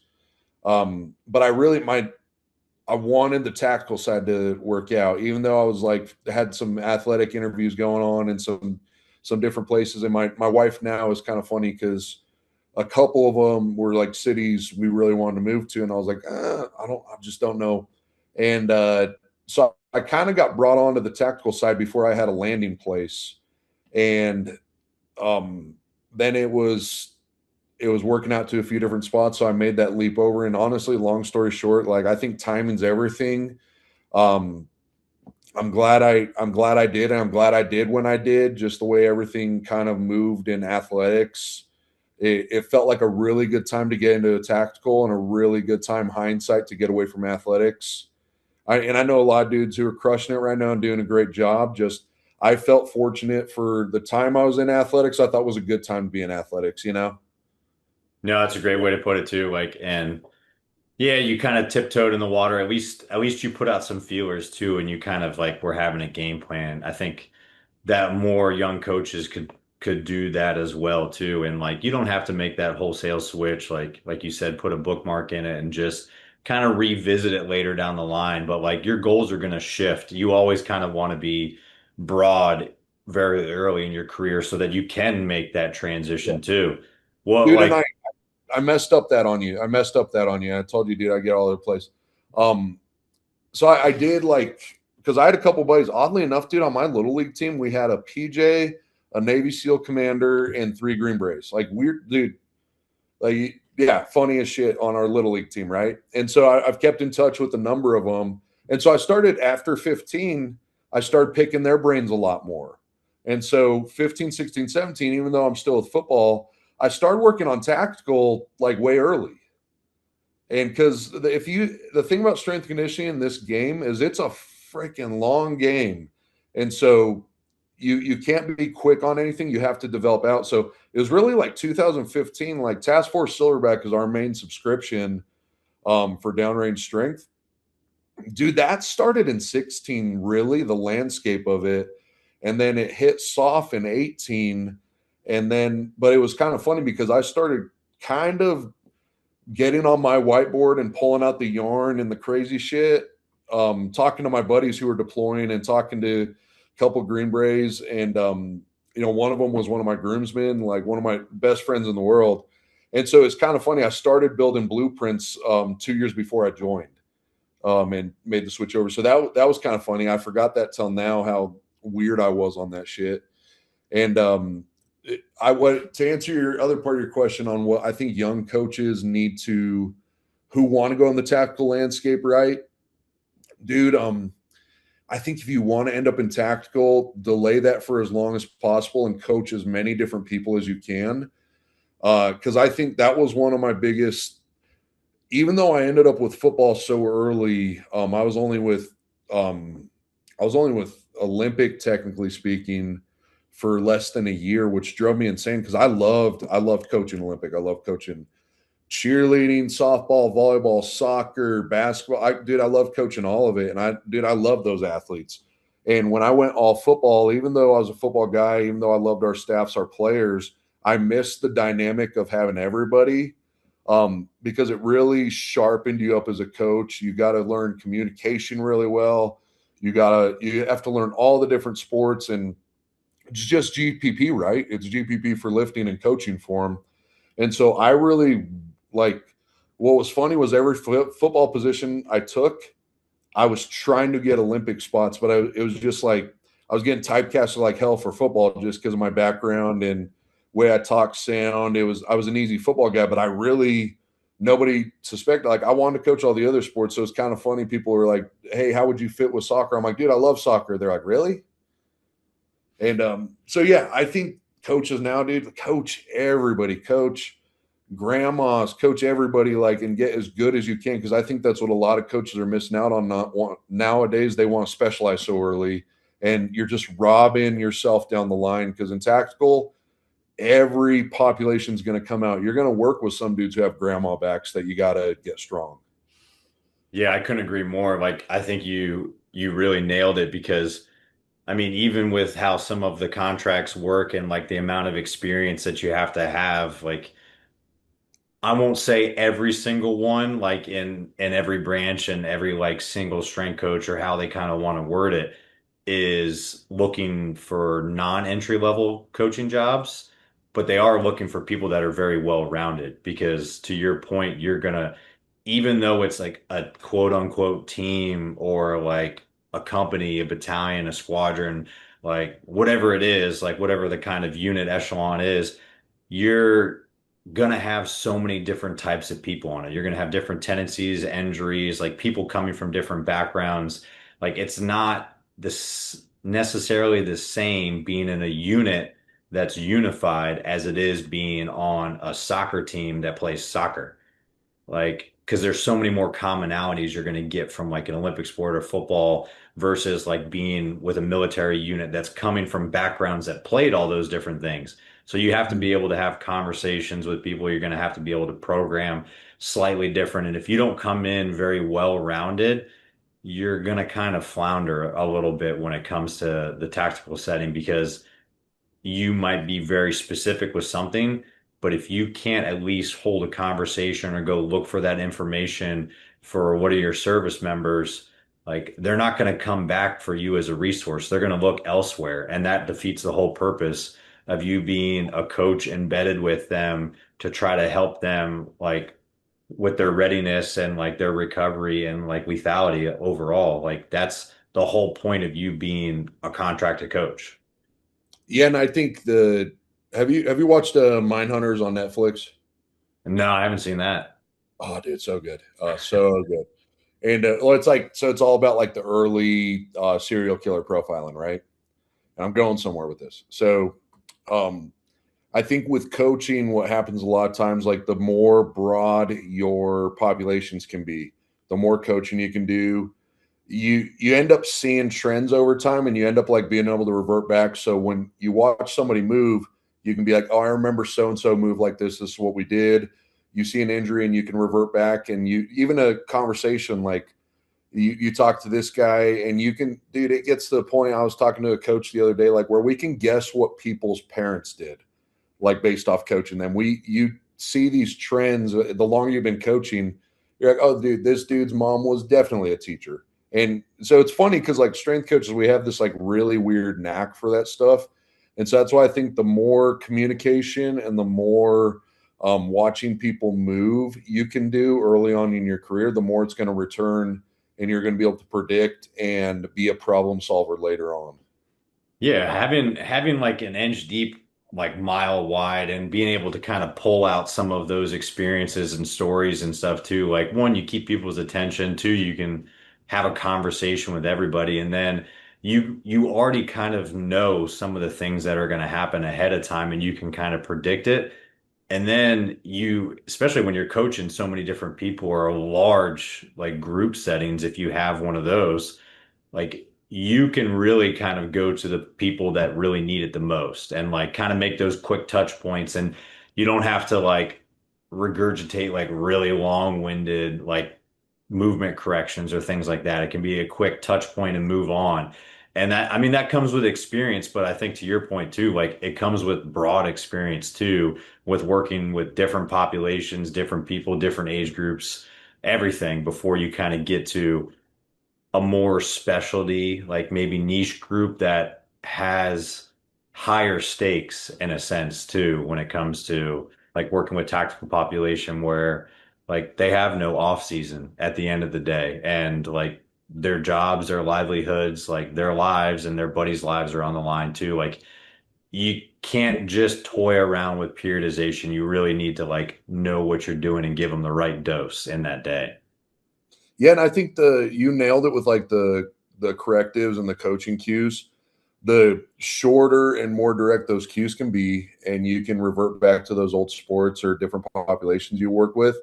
But I wanted the tactical side to work out, even though I was like had some athletic interviews going on and some different places. And my wife now is kind of funny, because a couple of them were like cities we really wanted to move to, and I was like, I just don't know. And so I kind of got brought onto the tactical side before I had a landing place, and then it was working out to a few different spots, so I made that leap over. And honestly, long story short, like, I think timing's everything. Um, I'm glad I did, and I'm glad I did when I did. Just the way everything kind of moved in athletics, it felt like a really good time to get into a tactical, and a really good time, hindsight, to get away from athletics. And I know a lot of dudes who are crushing it right now and doing a great job. Just, I felt fortunate for the time I was in athletics. I thought was a good time to be in athletics. No, that's a great way to put it too. Like, and yeah, you kind of tiptoed in the water. At least you put out some feelers too, and you kind of like were having a game plan. I think that more young coaches could do that as well too. And like, you don't have to make that wholesale switch, like you said, put a bookmark in it and just kind of revisit it later down the line. But like, your goals are going to shift. You always kind of want to be broad very early in your career so that you can make that Yeah. transition too. What Dude, and I, like I messed up that on you. I messed up that on you. I told you, dude, I get all over the place. Um, so I did, like, because I had a couple buddies. Oddly enough, dude, on my little league team, we had a PJ, a Navy SEAL commander, and three Green Berets. Like, weird, dude. Like, yeah, funny as shit on our little league team, right? And so I've kept in touch with a number of them. And so I started after 15, I started picking their brains a lot more. And so 15, 16, 17, even though I'm still with football, I started working on tactical like way early. And because the thing about strength conditioning in this game is it's a freaking long game. And so you can't be quick on anything. You have to develop out. So it was really like 2015, like Task Force Silverback is our main subscription for downrange strength. Dude, that started in 16, really, the landscape of it. And then it hit soft in 18. And then, but it was kind of funny because I started kind of getting on my whiteboard and pulling out the yarn and the crazy shit, talking to my buddies who were deploying and talking to a couple Green Berets. And, one of them was one of my groomsmen, like one of my best friends in the world. And so it's kind of funny. I started building blueprints 2 years before I joined, and made the switch over. So that was kind of funny. I forgot that till now, how weird I was on that shit. And I what to answer your other part of your question on what I think young coaches need to, who want to go in the tactical landscape, right? Dude, I think if you want to end up in tactical, delay that for as long as possible and coach as many different people as you can. Because I think that was one of my biggest, even though I ended up with football so early, I was only with Olympic, technically speaking, for less than a year, which drove me insane because I loved coaching Olympic. I love coaching cheerleading, softball, volleyball, soccer, basketball. I love coaching all of it. And I love those athletes. And when I went all football, even though I was a football guy, even though I loved our staffs, our players, I missed the dynamic of having everybody, because it really sharpened you up as a coach. You got to learn communication really well. You have to learn all the different sports, and it's just GPP, right? It's GPP for lifting and coaching form. And so I really, like, what was funny was every football position I took, I was trying to get Olympic spots, but it was just like I was getting typecasted like hell for football just because of my background and way I talk sound. I was an easy football guy, but I really, nobody suspected. Like, I wanted to coach all the other sports, so it's kind of funny. People were like, "Hey, how would you fit with soccer?" I'm like, "Dude, I love soccer." They're like, "Really?" And so yeah, I think coaches now, dude, coach everybody, coach grandmas, coach everybody, like, and get as good as you can. Cause I think that's what a lot of coaches are missing out on. Not want nowadays, they want to specialize so early, and you're just robbing yourself down the line. Cause in tactical, every population is going to come out. You're going to work with some dudes who have grandma backs that you got to get strong. Yeah, I couldn't agree more. Like I think you really nailed it because I mean, even with how some of the contracts work and like the amount of experience that you have, like I won't say every single one, like in every branch and every like single strength coach or how they kind of want to word it is looking for non-entry level coaching jobs, but they are looking for people that are very well rounded because to your point, you're gonna, even though it's like a quote unquote team or like a company, a battalion, a squadron, like whatever it is, like whatever the kind of unit echelon is, you're gonna have so many different types of people on it. You're gonna have different tendencies, injuries, like people coming from different backgrounds. Like it's not this necessarily the same being in a unit that's unified as it is being on a soccer team that plays soccer. Like, because there's so many more commonalities you're going to get from like an Olympic sport or football versus like being with a military unit that's coming from backgrounds that played all those different things. So you have to be able to have conversations with people. You're going to have to be able to program slightly different. And if you don't come in very well rounded, you're going to kind of flounder a little bit when it comes to the tactical setting because you might be very specific with something, but if you can't at least hold a conversation or go look for that information for what are your service members, like they're not going to come back for you as a resource. They're going to look elsewhere. And that defeats the whole purpose of you being a coach embedded with them to try to help them like with their readiness and like their recovery and like lethality overall. Like that's the whole point of you being a contracted coach. Yeah, and I think the have you watched Mindhunters on Netflix? No, I haven't seen that. Oh, dude, so good, so good. And well, it's like so it's all about like the early serial killer profiling, right? And I'm going somewhere with this. So, um, I think with coaching, what happens a lot of times, like the more broad your populations can be, the more coaching you can do. You end up seeing trends over time, and you end up like being able to revert back. So when you watch somebody move, you can be like, "Oh, I remember so and so move like this. This is what we did." You see an injury, and you can revert back, and you even a conversation like you talk to this guy and you can dude it gets to the point I was talking to a coach the other day like where we can guess what people's parents did like based off coaching them. You see these trends the longer you've been coaching. You're like, oh, dude, this dude's mom was definitely a teacher. And so it's funny because like strength coaches, we have this like really weird knack for that stuff. And so that's why I think the more communication and the more watching people move you can do early on in your career, the more it's going to return and you're going to be able to predict and be a problem solver later on. Yeah, having like an inch deep, like mile wide, and being able to kind of pull out some of those experiences and stories and stuff too. Like one, you keep people's attention. Two, you can have a conversation with everybody, and then you already kind of know some of the things that are going to happen ahead of time, and you can kind of predict it. And then you, especially when you're coaching so many different people or large like group settings, if you have one of those like you can really kind of go to the people that really need it the most and like kind of make those quick touch points and you don't have to like regurgitate like really long-winded like movement corrections or things like that. It can be a quick touch point and move on. And that I mean that comes with experience, but I think to your point too, like it comes with broad experience too with working with different populations, different people, different age groups, everything before you kind of get to a more specialty, like maybe niche group that has higher stakes in a sense too, when it comes to like working with tactical population where like they have no off season at the end of the day and like their jobs, their livelihoods, like their lives and their buddies' lives are on the line too. Like you can't just toy around with periodization. You really need to like know what you're doing and give them the right dose in that day. Yeah, and I think the you nailed it with like the correctives and the coaching cues. the shorter and more direct those cues can be, and you can revert back to those old sports or different populations you work with.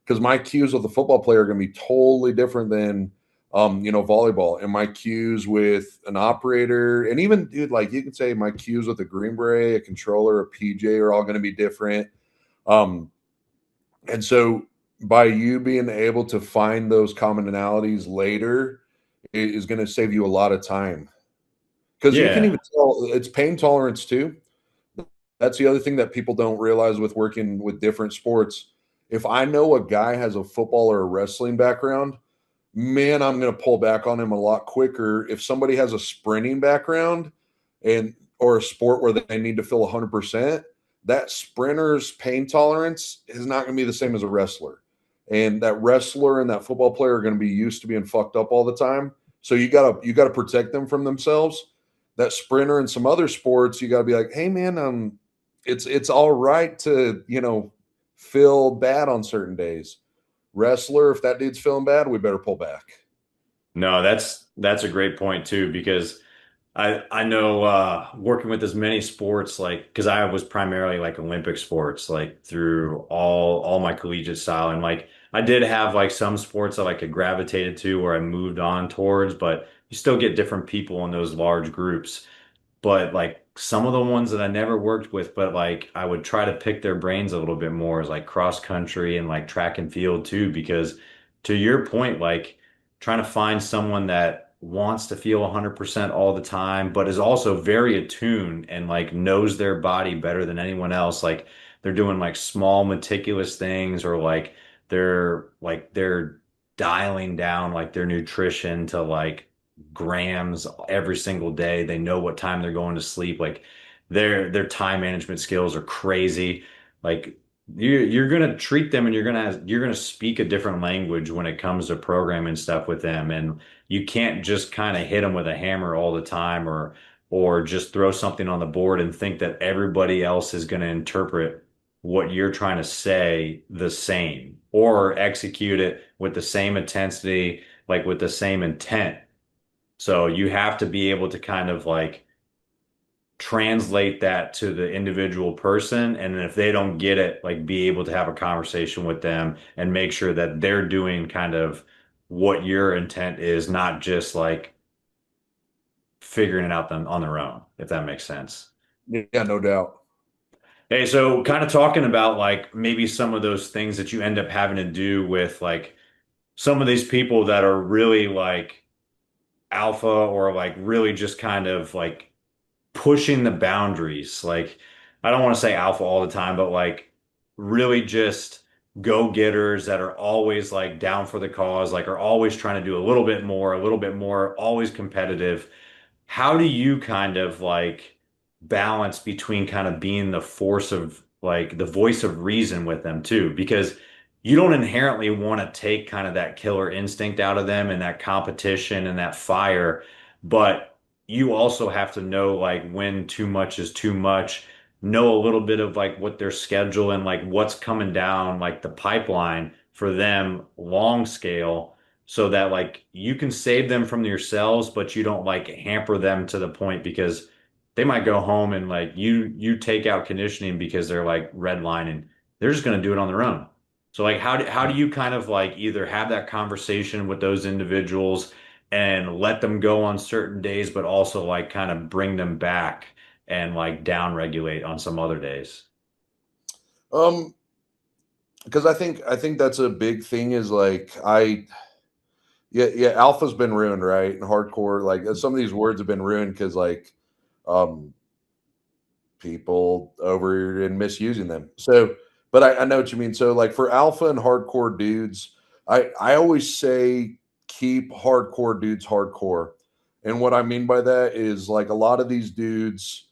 Because my cues with a football player are going to be totally different than volleyball, and my cues with an operator, and even dude, like you could say my cues with a Green Beret, a controller, a PJ are all going to be different. And so by you being able to find those commonalities later is going to save you a lot of time, because you can Yeah. even tell it's pain tolerance too. That's the other thing that people don't realize with working with different sports. If I know a guy has a football or a wrestling background, man, I'm going to pull back on him a lot quicker. If somebody has a sprinting background and or a sport where they need to feel 100%, that sprinter's pain tolerance is not going to be the same as a wrestler. And that wrestler and that football player are going to be used to being fucked up all the time. So you got to protect them from themselves. That sprinter in some other sports, you got to be like, hey man, it's all right to feel bad on certain days. Wrestler, if that dude's feeling bad, we better pull back. No, that's a great point too, because I know working with as many sports, like because I was primarily like Olympic sports like through all my collegiate style, and like I did have like some sports that like I gravitated to where I moved on towards, but you still get different people in those large groups. But like some of the ones that I never worked with, but like I would try to pick their brains a little bit more is like cross country and like track and field too, because to your point, like trying to find someone that wants to feel 100% all the time, but is also very attuned and like knows their body better than anyone else. Like they're doing like small meticulous things, or like they're dialing down like their nutrition to like grams every single day. They know what time they're going to sleep. Like their time management skills are crazy. Like you're gonna treat them, and you're gonna speak a different language when it comes to programming stuff with them. And you can't just kind of hit them with a hammer all the time, or just throw something on the board and think that everybody else is going to interpret what you're trying to say the same, or execute it with the same intensity, like with the same intent. So you have to be able to kind of like translate that to the individual person. And then if they don't get it, like be able to have a conversation with them and make sure that they're doing kind of what your intent is, not just like figuring it out them on their own, if that makes sense. Yeah, no doubt. Hey, so kind of talking about like maybe some of those things that you end up having to do with like some of these people that are really like alpha, or like really just kind of like pushing the boundaries. Like, I don't want to say alpha all the time, but like really just go-getters that are always like down for the cause, like are always trying to do a little bit more, always competitive. How do you kind of like balance between kind of being the force of like the voice of reason with them too? Because you don't inherently want to take kind of that killer instinct out of them and that competition and that fire, but you also have to know like when too much is too much, know a little bit of like what their schedule and like what's coming down like the pipeline for them long scale, so that like you can save them from yourselves, but you don't like hamper them to the point, because they might go home and like you take out conditioning because they're like redlining. They're just going to do it on their own. So like how do you kind of like either have that conversation with those individuals and let them go on certain days, but also like kind of bring them back and like down regulate on some other days? Um, because I think that's a big thing is like yeah, alpha's been ruined, right? And hardcore, like some of these words have been ruined because like um people over and misusing them. So, but I know what you mean. So like for alpha and hardcore dudes, I always say keep hardcore dudes hardcore. And what I mean by that is like a lot of these dudes,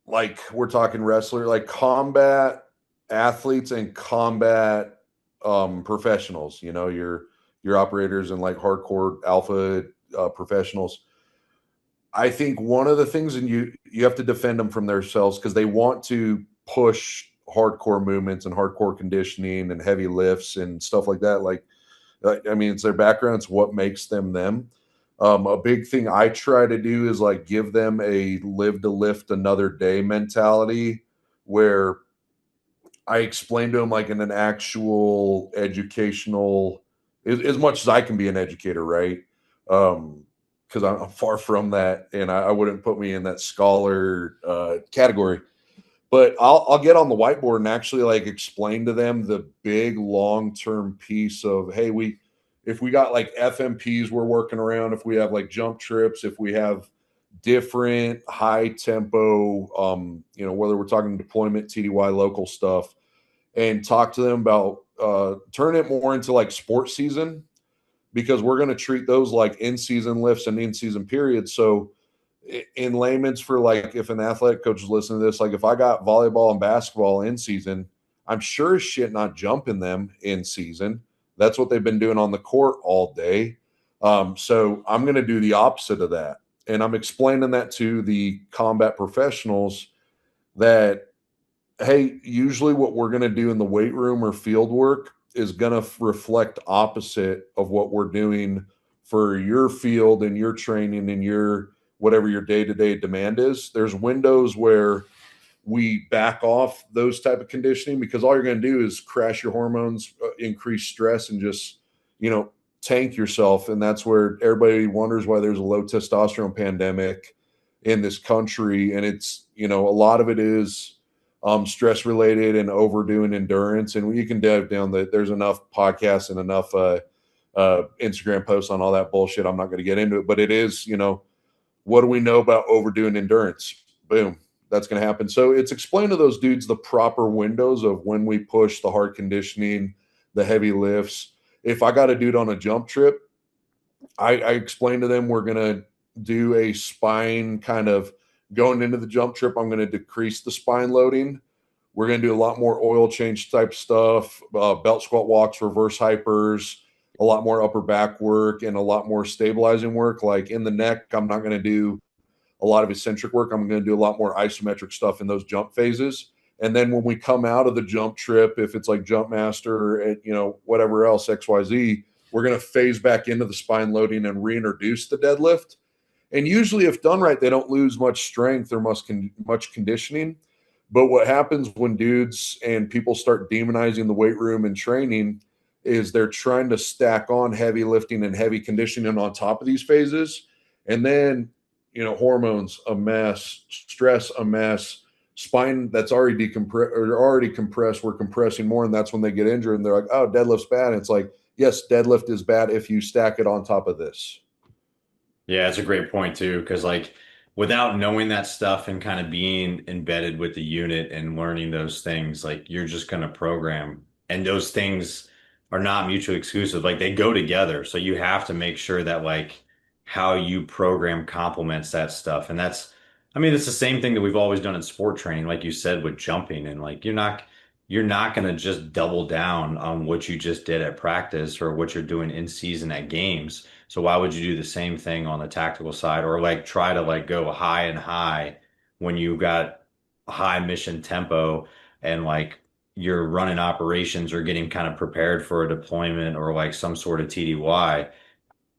like we're talking wrestler, like combat athletes and combat professionals, your operators and like hardcore alpha professionals. I think one of the things, and you have to defend them from themselves because they want to push hardcore movements and hardcore conditioning and heavy lifts and stuff like that. Like, I mean, it's their background, it's what makes them them. A big thing I try to do is like give them a live to lift another day mentality where I explain to them like in an actual educational, as much as I can be an educator, right? Because I'm far from that, and I wouldn't put me in that scholar category. But I'll get on the whiteboard and actually like explain to them the big long term piece of, hey, if we got like FMPs we're working around, if we have like jump trips, if we have different high tempo, whether we're talking deployment, TDY, local stuff, and talk to them about turn it more into like sports season, because we're going to treat those like in season lifts and in season periods. So in layman's, for like if an athletic coach is listening to this, like if I got volleyball and basketball in season, I'm sure as shit not jumping them in season. That's what they've been doing on the court all day. So I'm going to do the opposite of that. And I'm explaining that to the combat professionals that, hey, usually what we're going to do in the weight room or field work is going to reflect opposite of what we're doing for your field and your training and your whatever your day-to-day demand is. There's windows where we back off those type of conditioning, because all you're going to do is crash your hormones, increase stress, and just, tank yourself. And that's where everybody wonders why there's a low testosterone pandemic in this country. And it's, a lot of it is stress related and overdoing endurance. And you can dive down there's enough podcasts and enough Instagram posts on all that bullshit. I'm not going to get into it, but it is, what do we know about overdoing endurance? Boom, that's going to happen. So it's explain to those dudes the proper windows of when we push the hard conditioning, the heavy lifts. If I got a dude on a jump trip, I explain to them we're going to do a spine kind of going into the jump trip. I'm going to decrease the spine loading. We're going to do a lot more oil change type stuff, belt squat walks, reverse hypers, a lot more upper back work, and a lot more stabilizing work. Like in the neck, I'm not going to do a lot of eccentric work. I'm going to do a lot more isometric stuff in those jump phases. And then when we come out of the jump trip, if it's like jump master and, whatever else, XYZ, we're going to phase back into the spine loading and reintroduce the deadlift. And usually, if done right, they don't lose much strength or much conditioning. But what happens when dudes and people start demonizing the weight room and training is they're trying to stack on heavy lifting and heavy conditioning on top of these phases. And then, hormones, a mess, stress, a mess, spine that's already decompressed or already compressed, we're compressing more. And that's when they get injured and they're like, oh, deadlift's bad. And it's like, yes, deadlift is bad if you stack it on top of this. Yeah, it's a great point too, because like without knowing that stuff and kind of being embedded with the unit and learning those things, like you're just going to program, and those things are not mutually exclusive. Like they go together. So you have to make sure that like how you program complements that stuff. And I mean, it's the same thing that we've always done in sport training, like you said, with jumping, and like you're not going to just double down on what you just did at practice or what you're doing in season at games. So why would you do the same thing on the tactical side, or like try to like go high and high when you got a high mission tempo and like you're running operations or getting kind of prepared for a deployment or like some sort of TDY?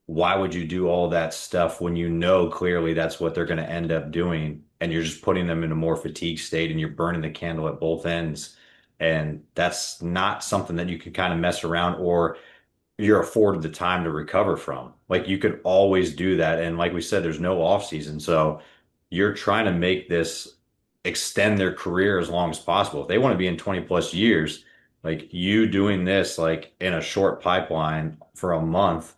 Why would you do all that stuff when you know clearly that's what they're going to end up doing, and you're just putting them in a more fatigued state and you're burning the candle at both ends? And that's not something that you can kind of mess around or you're afforded the time to recover from. Like you could always do that. And like we said, there's no off season. So you're trying to make this extend their career as long as possible. If they want to be in 20 plus years, like you doing this like in a short pipeline for a month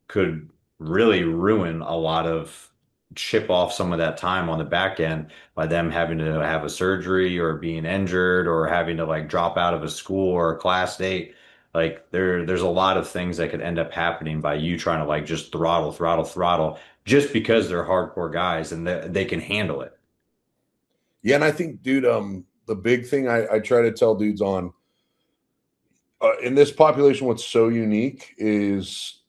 could really ruin a lot of chip off some of that time on the back end by them having to have a surgery or being injured or having to like drop out of a school or a class date. Like there's a lot of things that could end up happening by you trying to like just throttle, throttle, throttle just because they're hardcore guys and they can handle it. Yeah, and I think, dude, the big thing I try to tell dudes on in this population, what's so unique is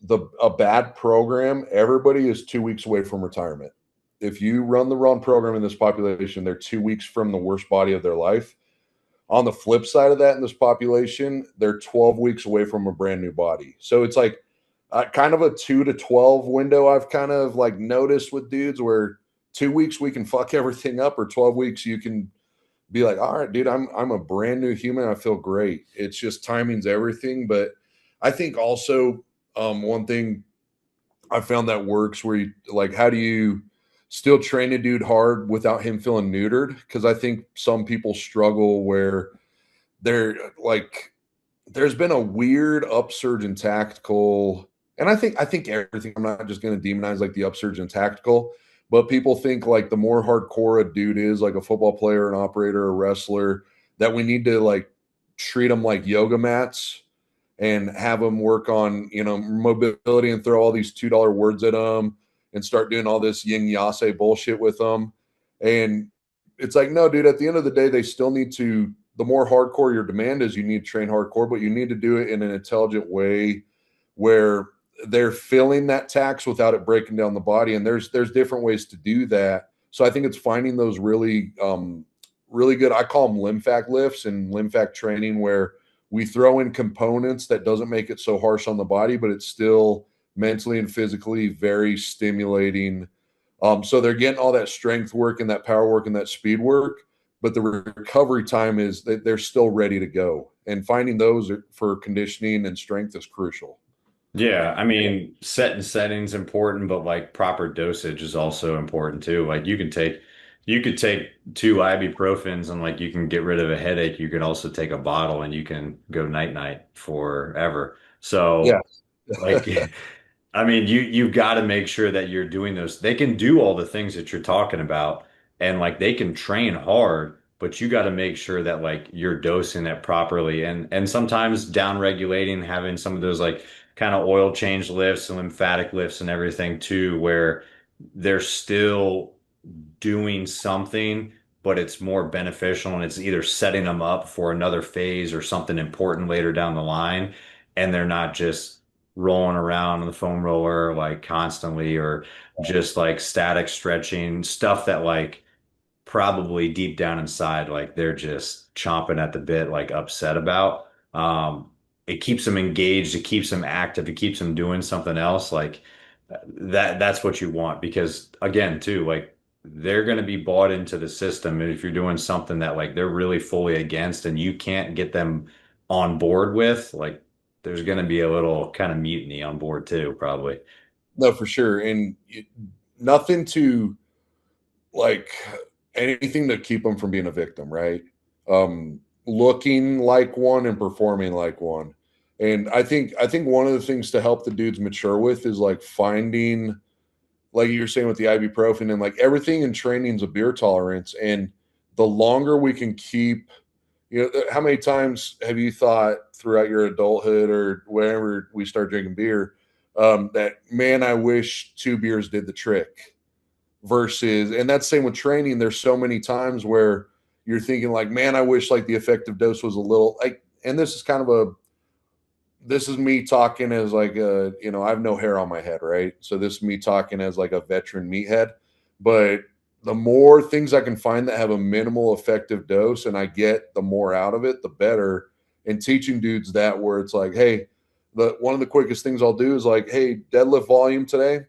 a bad program. Everybody is 2 weeks away from retirement. If you run the wrong program in this population, they're 2 weeks from the worst body of their life. On the flip side of that, in this population, they're 12 weeks away from a brand new body. So it's like kind of a 2 to 12 window. I've kind of like noticed with dudes where 2 weeks we can fuck everything up, or 12 weeks you can be like, all right, dude, I'm a brand new human. I feel great. It's just timing's everything. But I think also one thing I found that works where you like, how do you still train a dude hard without him feeling neutered? Because I think some people struggle where they're like, there's been a weird upsurge in tactical, and I think everything. I'm not just going to demonize like the upsurge in tactical, but people think like the more hardcore a dude is, like a football player, an operator, a wrestler, that we need to like treat them like yoga mats and have them work on mobility and throw all these $2 words at them and start doing all this yin yase bullshit with them. And it's like, no, dude, at the end of the day, they still need to, the more hardcore your demand is, you need to train hardcore, but you need to do it in an intelligent way where they're filling that tax without it breaking down the body. And there's different ways to do that. So I think it's finding those really good, I call them lymphatic lifts and lymphatic training, where we throw in components that doesn't make it so harsh on the body, but it's still mentally and physically very stimulating. So they're getting all that strength work and that power work and that speed work, but the recovery time is that they're still ready to go. And finding those for conditioning and strength is crucial. Yeah, I mean, setting's important, but like proper dosage is also important too. Like you could take two ibuprofens and like you can get rid of a headache. You can also take a bottle and you can go night night forever. Yeah. So like, I mean, you've got to make sure that you're doing those. They can do all the things that you're talking about, and like they can train hard, but you got to make sure that like you're dosing it properly, and sometimes down regulating, having some of those like kind of oil change lifts and lymphatic lifts and everything too, where they're still doing something, but it's more beneficial and it's either setting them up for another phase or something important later down the line, and they're not just rolling around on the foam roller like constantly or just like static stretching stuff that like probably deep down inside like they're just chomping at the bit, like upset about. It keeps them engaged, it keeps them active, it keeps them doing something else like that's what you want, because again too, like they're going to be bought into the system, and if you're doing something that like they're really fully against and you can't get them on board with, like there's going to be a little kind of mutiny on board too, probably. No, for sure. And nothing to like, anything to keep them from being a victim, right? Looking like one and performing like one. And I think one of the things to help the dudes mature with is like finding, like you're saying with the ibuprofen, and like everything in training is a beer tolerance. And the longer we can keep, how many times have you thought throughout your adulthood or whenever we start drinking beer, that man, I wish 2 beers did the trick? Versus, and that's same with training. There's so many times where you're thinking like, man, I wish like the effective dose was a little like, and this is kind of a, this is me talking as like a, I have no hair on my head, right? So this is me talking as like a veteran meathead. But the more things I can find that have a minimal effective dose and I get the more out of it, the better. And teaching dudes that, where it's like, hey, the one of the quickest things I'll do is like, hey, deadlift volume today.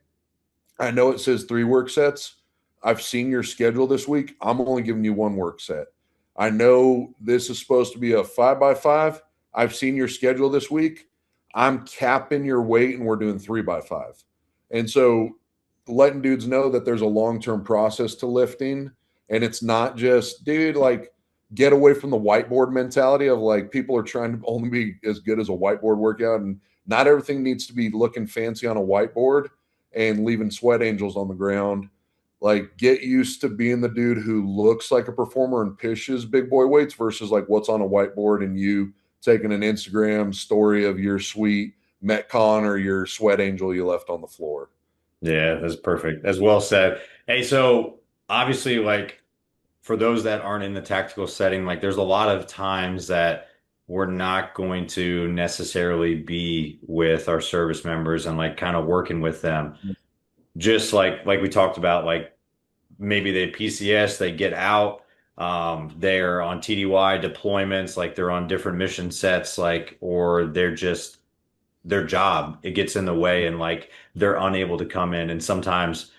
I know it says 3 work sets. I've seen your schedule this week. I'm only giving you 1 work set. I know this is supposed to be a 5x5. I've seen your schedule this week. I'm capping your weight and we're doing 3x5. And so letting dudes know that there's a long-term process to lifting. And it's not just, dude, like get away from the whiteboard mentality of like people are trying to only be as good as a whiteboard workout. And not everything needs to be looking fancy on a whiteboard and leaving sweat angels on the ground. Like get used to being the dude who looks like a performer and pishes big boy weights versus like what's on a whiteboard and you taking an Instagram story of your sweet Metcon or your sweat angel you left on the floor. Yeah, that's perfect. That's well said. Hey, so obviously, like for those that aren't in the tactical setting, like there's a lot of times that we're not going to necessarily be with our service members and like kind of working with them. Just like we talked about, like maybe they PCS, they get out, they're on TDY deployments, like they're on different mission sets, like or they're just their job. It gets in the way and like they're unable to come in. And sometimes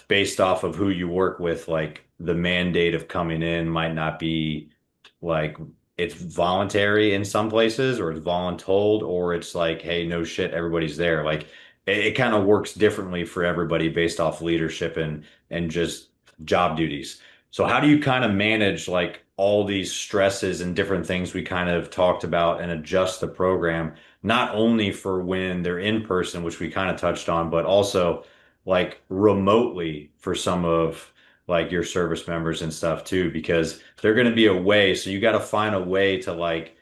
based off of who you work with, like the mandate of coming in might not be like it's voluntary in some places or it's voluntold or it's like, hey, no shit, everybody's there. Like it kind of works differently for everybody based off leadership and just job duties. So how do you kind of manage like all these stresses and different things we kind of talked about and adjust the program, not only for when they're in person, which we kind of touched on, but also like remotely for some of like your service members and stuff too, because they're going to be away. So you got to find a way to like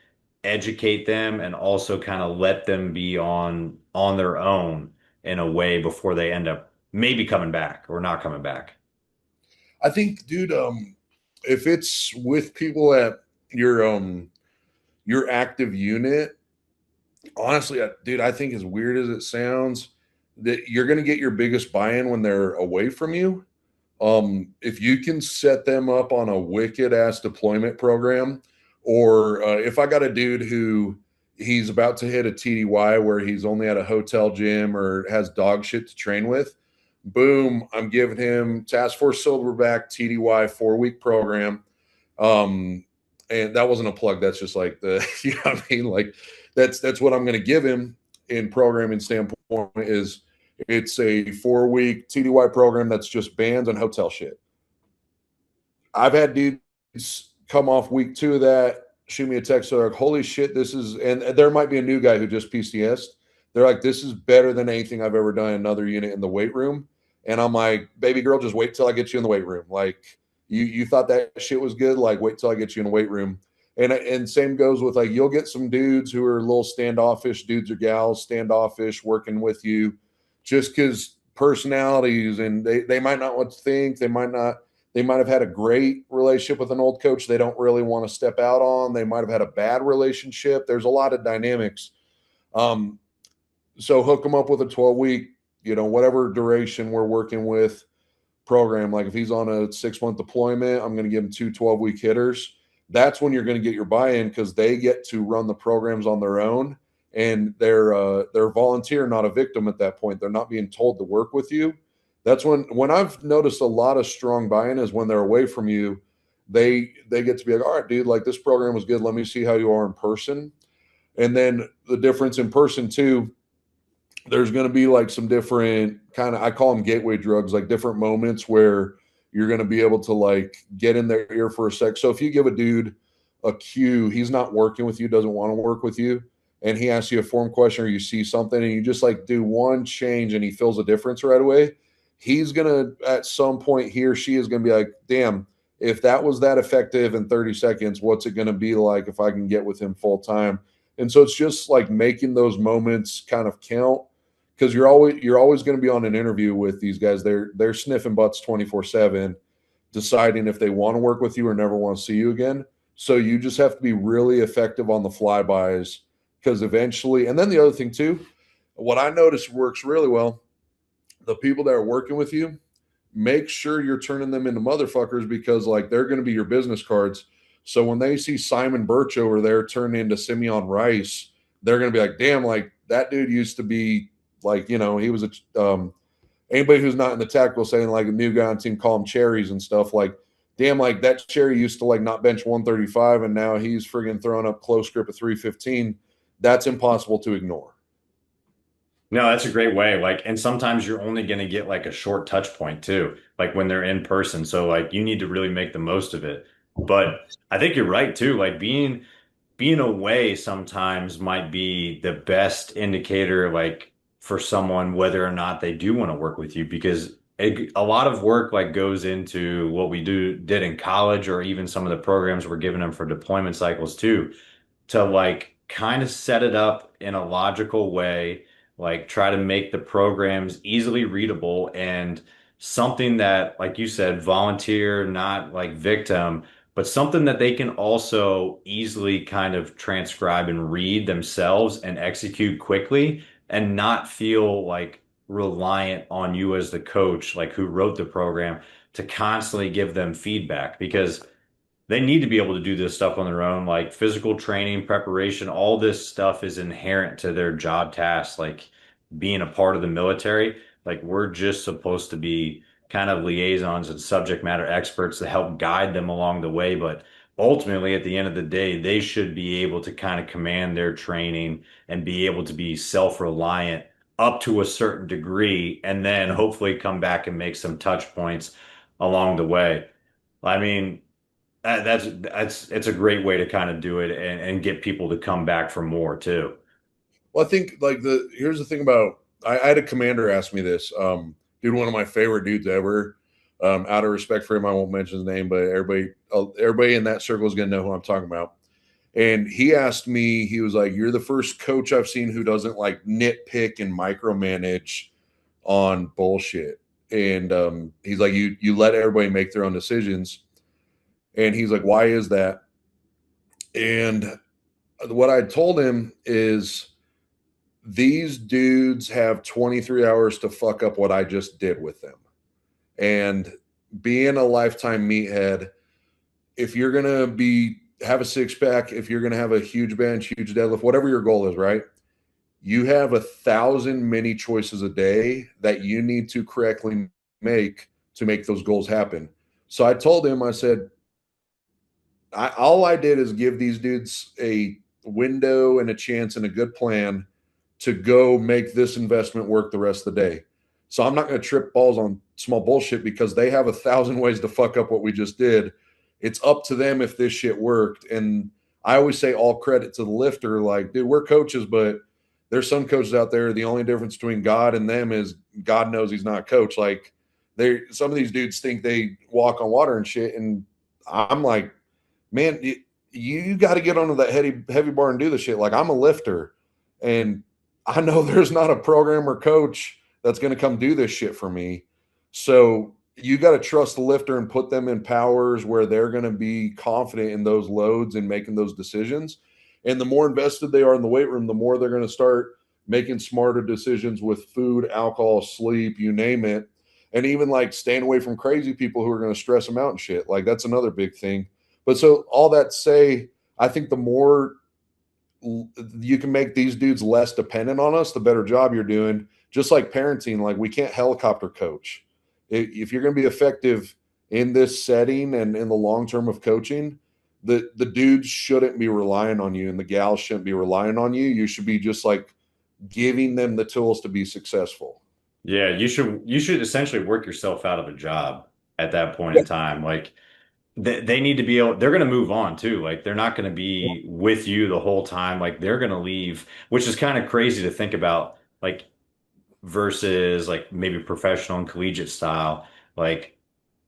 educate them and also kind of let them be on their own in a way before they end up maybe coming back or not coming back. I think, dude, if it's with people at your your active unit, honestly, dude, I think as weird as it sounds, that you're going to get your biggest buy-in when they're away from you. If you can set them up on a wicked ass deployment program, or if I got a dude who he's about to hit a TDY where he's only at a hotel gym or has dog shit to train with, boom, I'm giving him Task Force Silverback TDY 4 week program. Um, and that wasn't a plug. That's just like the, you know what I mean? Like that's what I'm going to give him in programming standpoint is it's a 4 week TDY program that's just bands and hotel shit. I've had dudes come off week 2 of that, shoot me a text. They're like, holy shit, this is, and there might be a new guy who just PCS'd. They're like, this is better than anything I've ever done in another unit in the weight room. And I'm like, baby girl, just wait till I get you in the weight room. Like, you thought that shit was good. Like, wait till I get you in the weight room. And same goes with like, you'll get some dudes who are a little standoffish, dudes or gals, standoffish working with you just because personalities and they might not want to think, they might have had a great relationship with an old coach they don't really want to step out on. They might have had a bad relationship. There's a lot of dynamics. Um, so hook them up with a 12 week, whatever duration we're working with program. Like if he's on a 6 month deployment, I'm going to give him 2 12 week hitters. That's when you're going to get your buy-in because they get to run the programs on their own and they're volunteer, not a victim at that point. They're not being told to work with you. That's when I've noticed a lot of strong buy-in is when they're away from you. They get to be like, all right, dude, like this program was good. Let me see how you are in person. And then the difference in person too, there's going to be like some different kind of, I call them gateway drugs, like different moments where you're going to be able to like get in their ear for a sec. So if you give a dude a cue, he's not working with you, doesn't want to work with you, and he asks you a form question or you see something and you just like do one change and he feels a difference right away, he's going to, at some point, he or she is going to be like, damn, if that was that effective in 30 seconds, what's it going to be like if I can get with him full time? And so it's just like making those moments kind of count because you're always going to be on an interview with these guys. They're sniffing butts 24/7, deciding if they want to work with you or never want to see you again. So you just have to be really effective on the flybys because eventually, and then the other thing too, what I noticed works really well, the people that are working with you, make sure you're turning them into motherfuckers because like they're going to be your business cards. So when they see Simon Birch over there turn into Simeon Rice, they're going to be like, damn, like that dude used to be like, he was anybody who's not in the tactical saying like a new guy on team call him cherries and stuff like, damn, like that cherry used to like not bench 135 and now he's friggin' throwing up close grip at 315. That's impossible to ignore. No, that's a great way. Like, and sometimes you're only going to get like a short touch point too, like when they're in person. So like you need to really make the most of it. But I think you're right too. Like being away sometimes might be the best indicator, like for someone whether or not they do want to work with you, because a lot of work like goes into what we did in college, or even some of the programs we're giving them for deployment cycles too, to like kind of set it up in a logical way, like try to make the programs easily readable and something that, like you said, volunteer, not like victim, but something that they can also easily kind of transcribe and read themselves and execute quickly and not feel like reliant on you as the coach, like who wrote the program, to constantly give them feedback. Because they need to be able to do this stuff on their own, like physical training, preparation, all this stuff is inherent to their job tasks, like being a part of the military. Like we're just supposed to be kind of liaisons and subject matter experts to help guide them along the way. But ultimately, at the end of the day, they should be able to kind of command their training and be able to be self-reliant up to a certain degree, and then hopefully come back and make some touch points along the way. I mean, that's it's a great way to kind of do it and get people to come back for more too. Well, I think like the here's the thing about I had a commander ask me this. Dude, one of my favorite dudes ever. Out of respect for him, I won't mention his name, but everybody in that circle is gonna know who I'm talking about. And he asked me, he was like, "You're the first coach I've seen who doesn't like nitpick and micromanage on bullshit." And he's like, "You let everybody make their own decisions." And he's like, "Why is that?" And what I told him is these dudes have 23 hours to fuck up what I just did with them. And being a lifetime meathead, if you're gonna be have a six pack, if you're gonna have a huge bench, huge deadlift, whatever your goal is, right? You have 1,000 mini choices a day that you need to correctly make to make those goals happen. So I told him, I said, all I did is give these dudes a window and a chance and a good plan to go make this investment work the rest of the day. So I'm not going to trip balls on small bullshit because they have 1,000 ways to fuck up what we just did. It's up to them if this shit worked. And I always say all credit to the lifter. Like, dude, we're coaches, but there's some coaches out there. The only difference between God and them is God knows he's not a coach. Like, they some of these dudes think they walk on water and shit. And I'm like, man, you got to get onto that heavy bar and do the shit. Like, I'm a lifter, and I know there's not a program or coach that's going to come do this shit for me. So you got to trust the lifter and put them in powers where they're going to be confident in those loads and making those decisions. And the more invested they are in the weight room, the more they're going to start making smarter decisions with food, alcohol, sleep, you name it. And even like staying away from crazy people who are going to stress them out and shit. Like, that's another big thing. But so all that to say, I think the more you can make these dudes less dependent on us, the better job you're doing. Just like parenting, like we can't helicopter coach. If you're going to be effective in this setting and in the long term of coaching, the dudes shouldn't be relying on you and the gals shouldn't be relying on you. You should be just like giving them the tools to be successful. Yeah, you should essentially work yourself out of a job at that point Yeah. in time. Like they need to be able, they're going to move on too. Like they're not going to be with you the whole time. Like they're going to leave, which is kind of crazy to think about, like versus like maybe professional and collegiate style. Like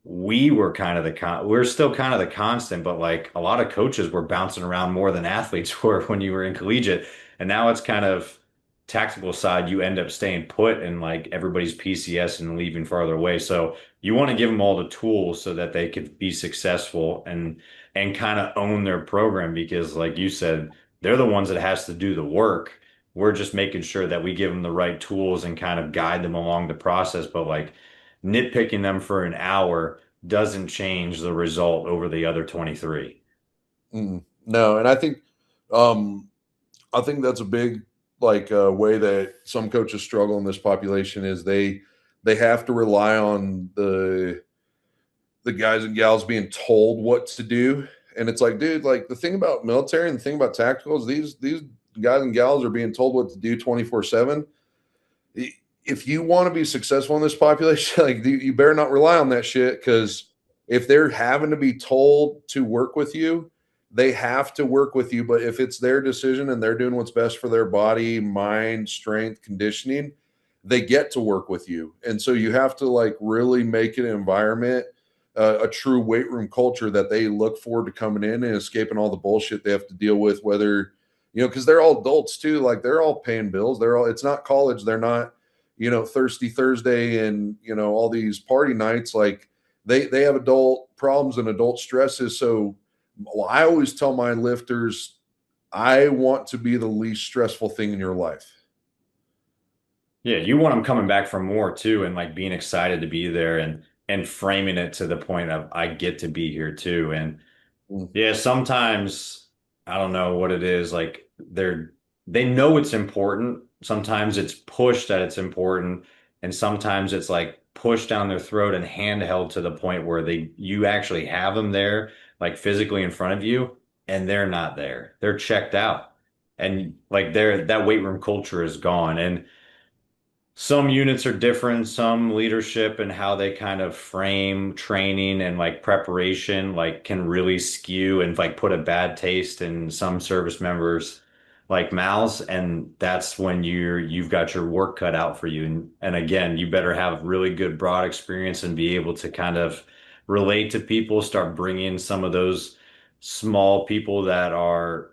we were kind of we're still kind of the constant, but like a lot of coaches were bouncing around more than athletes were when you were in collegiate. And now it's kind of tactical side, you end up staying put and like everybody's PCS and leaving farther away. So you want to give them all the tools so that they could be successful and kind of own their program because like you said, they're the ones that has to do the work. We're just making sure that we give them the right tools and kind of guide them along the process. But like nitpicking them for an hour doesn't change the result over the other 23. No, and um, I think that's a big like way that some coaches struggle in this population is they have to rely on the guys and gals being told what to do. And it's like, dude, like the thing about military and the thing about tacticals, these guys and gals are being told what to do 24/7. If you want to be successful in this population, like you better not rely on that shit because if they're having to be told to work with you, they have to work with you. But if it's their decision and they're doing what's best for their body, mind, strength, conditioning, they get to work with you. And so you have to like really make an environment, a true weight room culture that they look forward to coming in and escaping all the bullshit they have to deal with, whether, because they're all adults too. Like they're all paying bills. It's not college. They're not, Thirsty Thursday and, all these party nights. Like they have adult problems and adult stresses. So well, I always tell my lifters, I want to be the least stressful thing in your life. Yeah, you want them coming back for more too, and like being excited to be there and framing it to the point of I get to be here too. And Mm. Yeah, sometimes I don't know what it is. Like they know it's important. Sometimes it's pushed that it's important, and sometimes it's like pushed down their throat and handheld to the point where they you actually have them there, like physically in front of you, and they're not there. They're checked out. And like that weight room culture is gone. And some units are different, some leadership and how they kind of frame training and like preparation like can really skew and like put a bad taste in some service members like mouths, and that's when you've got your work cut out for you. And again, you better have really good broad experience and be able to kind of relate to people, start bringing some of those small people that are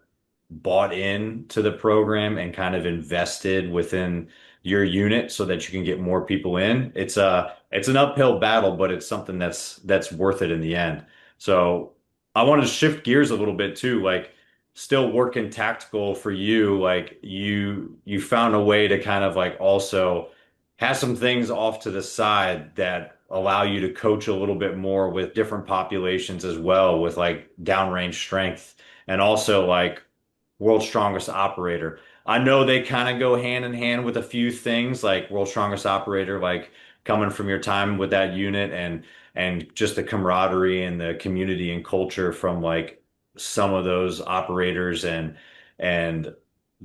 bought in to the program and kind of invested within your unit so that you can get more people in. It's an uphill battle, but it's something that's worth it in the end. So I wanted to shift gears a little bit too, like still working tactical for you, like you found a way to kind of like also have some things off to the side that allow you to coach a little bit more with different populations as well, with like downrange strength and also like world's strongest operator. I know they kind of go hand in hand with a few things like world's strongest operator, like coming from your time with that unit and just the camaraderie and the community and culture from like some of those operators and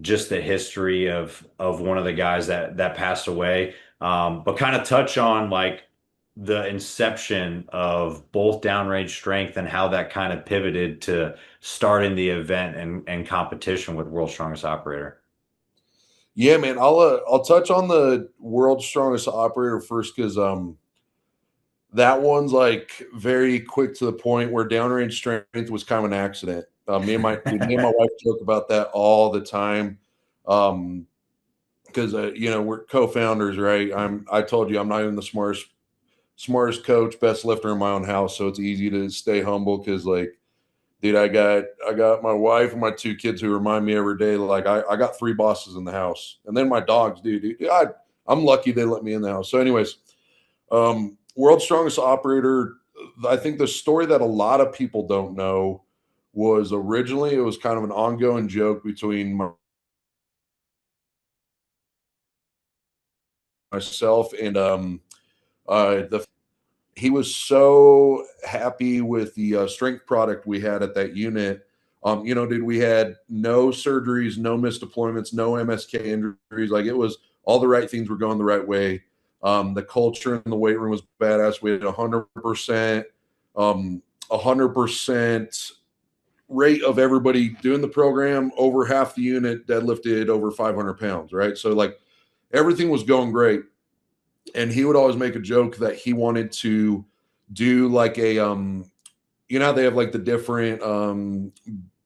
just the history of one of the guys that passed away. But kind of touch on like the inception of both downrange strength and how that kind of pivoted to starting the event and competition with World's Strongest Operator. Yeah, man. I'll touch on the world's strongest operator first because that one's like very quick to the point where downrange strength was kind of an accident. Me and my wife joke about that all the time. Because we're co-founders, right? I told you I'm not even the smartest coach, best lifter in my own house, so it's easy to stay humble because like, dude, I got my wife and my two kids who remind me every day, like I got three bosses in the house, and then my dogs, dude. I'm lucky they let me in the house. So, anyways, world's strongest operator. I think the story that a lot of people don't know was originally it was kind of an ongoing joke between myself and the he was so happy with the strength product we had at that unit. Dude, we had no surgeries, no missed deployments, no MSK injuries. Like it was all the right things were going the right way. The culture in the weight room was badass. We had 100%, 100% rate of everybody doing the program. Over half the unit deadlifted over 500 pounds, right? So like everything was going great. And he would always make a joke that he wanted to do like a how they have like the different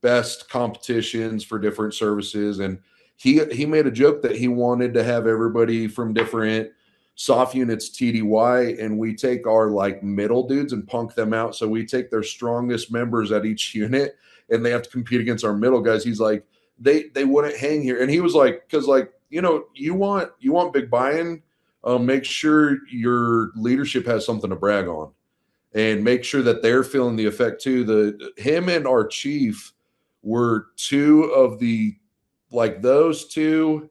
best competitions for different services, and he made a joke that he wanted to have everybody from different soft units TDY, and we take our like middle dudes and punk them out. So we take their strongest members at each unit and they have to compete against our middle guys. He's like, they wouldn't hang here. And he was like, because like, you want big buy-in, make sure your leadership has something to brag on and make sure that they're feeling the effect too. Him and our chief were two of the like those two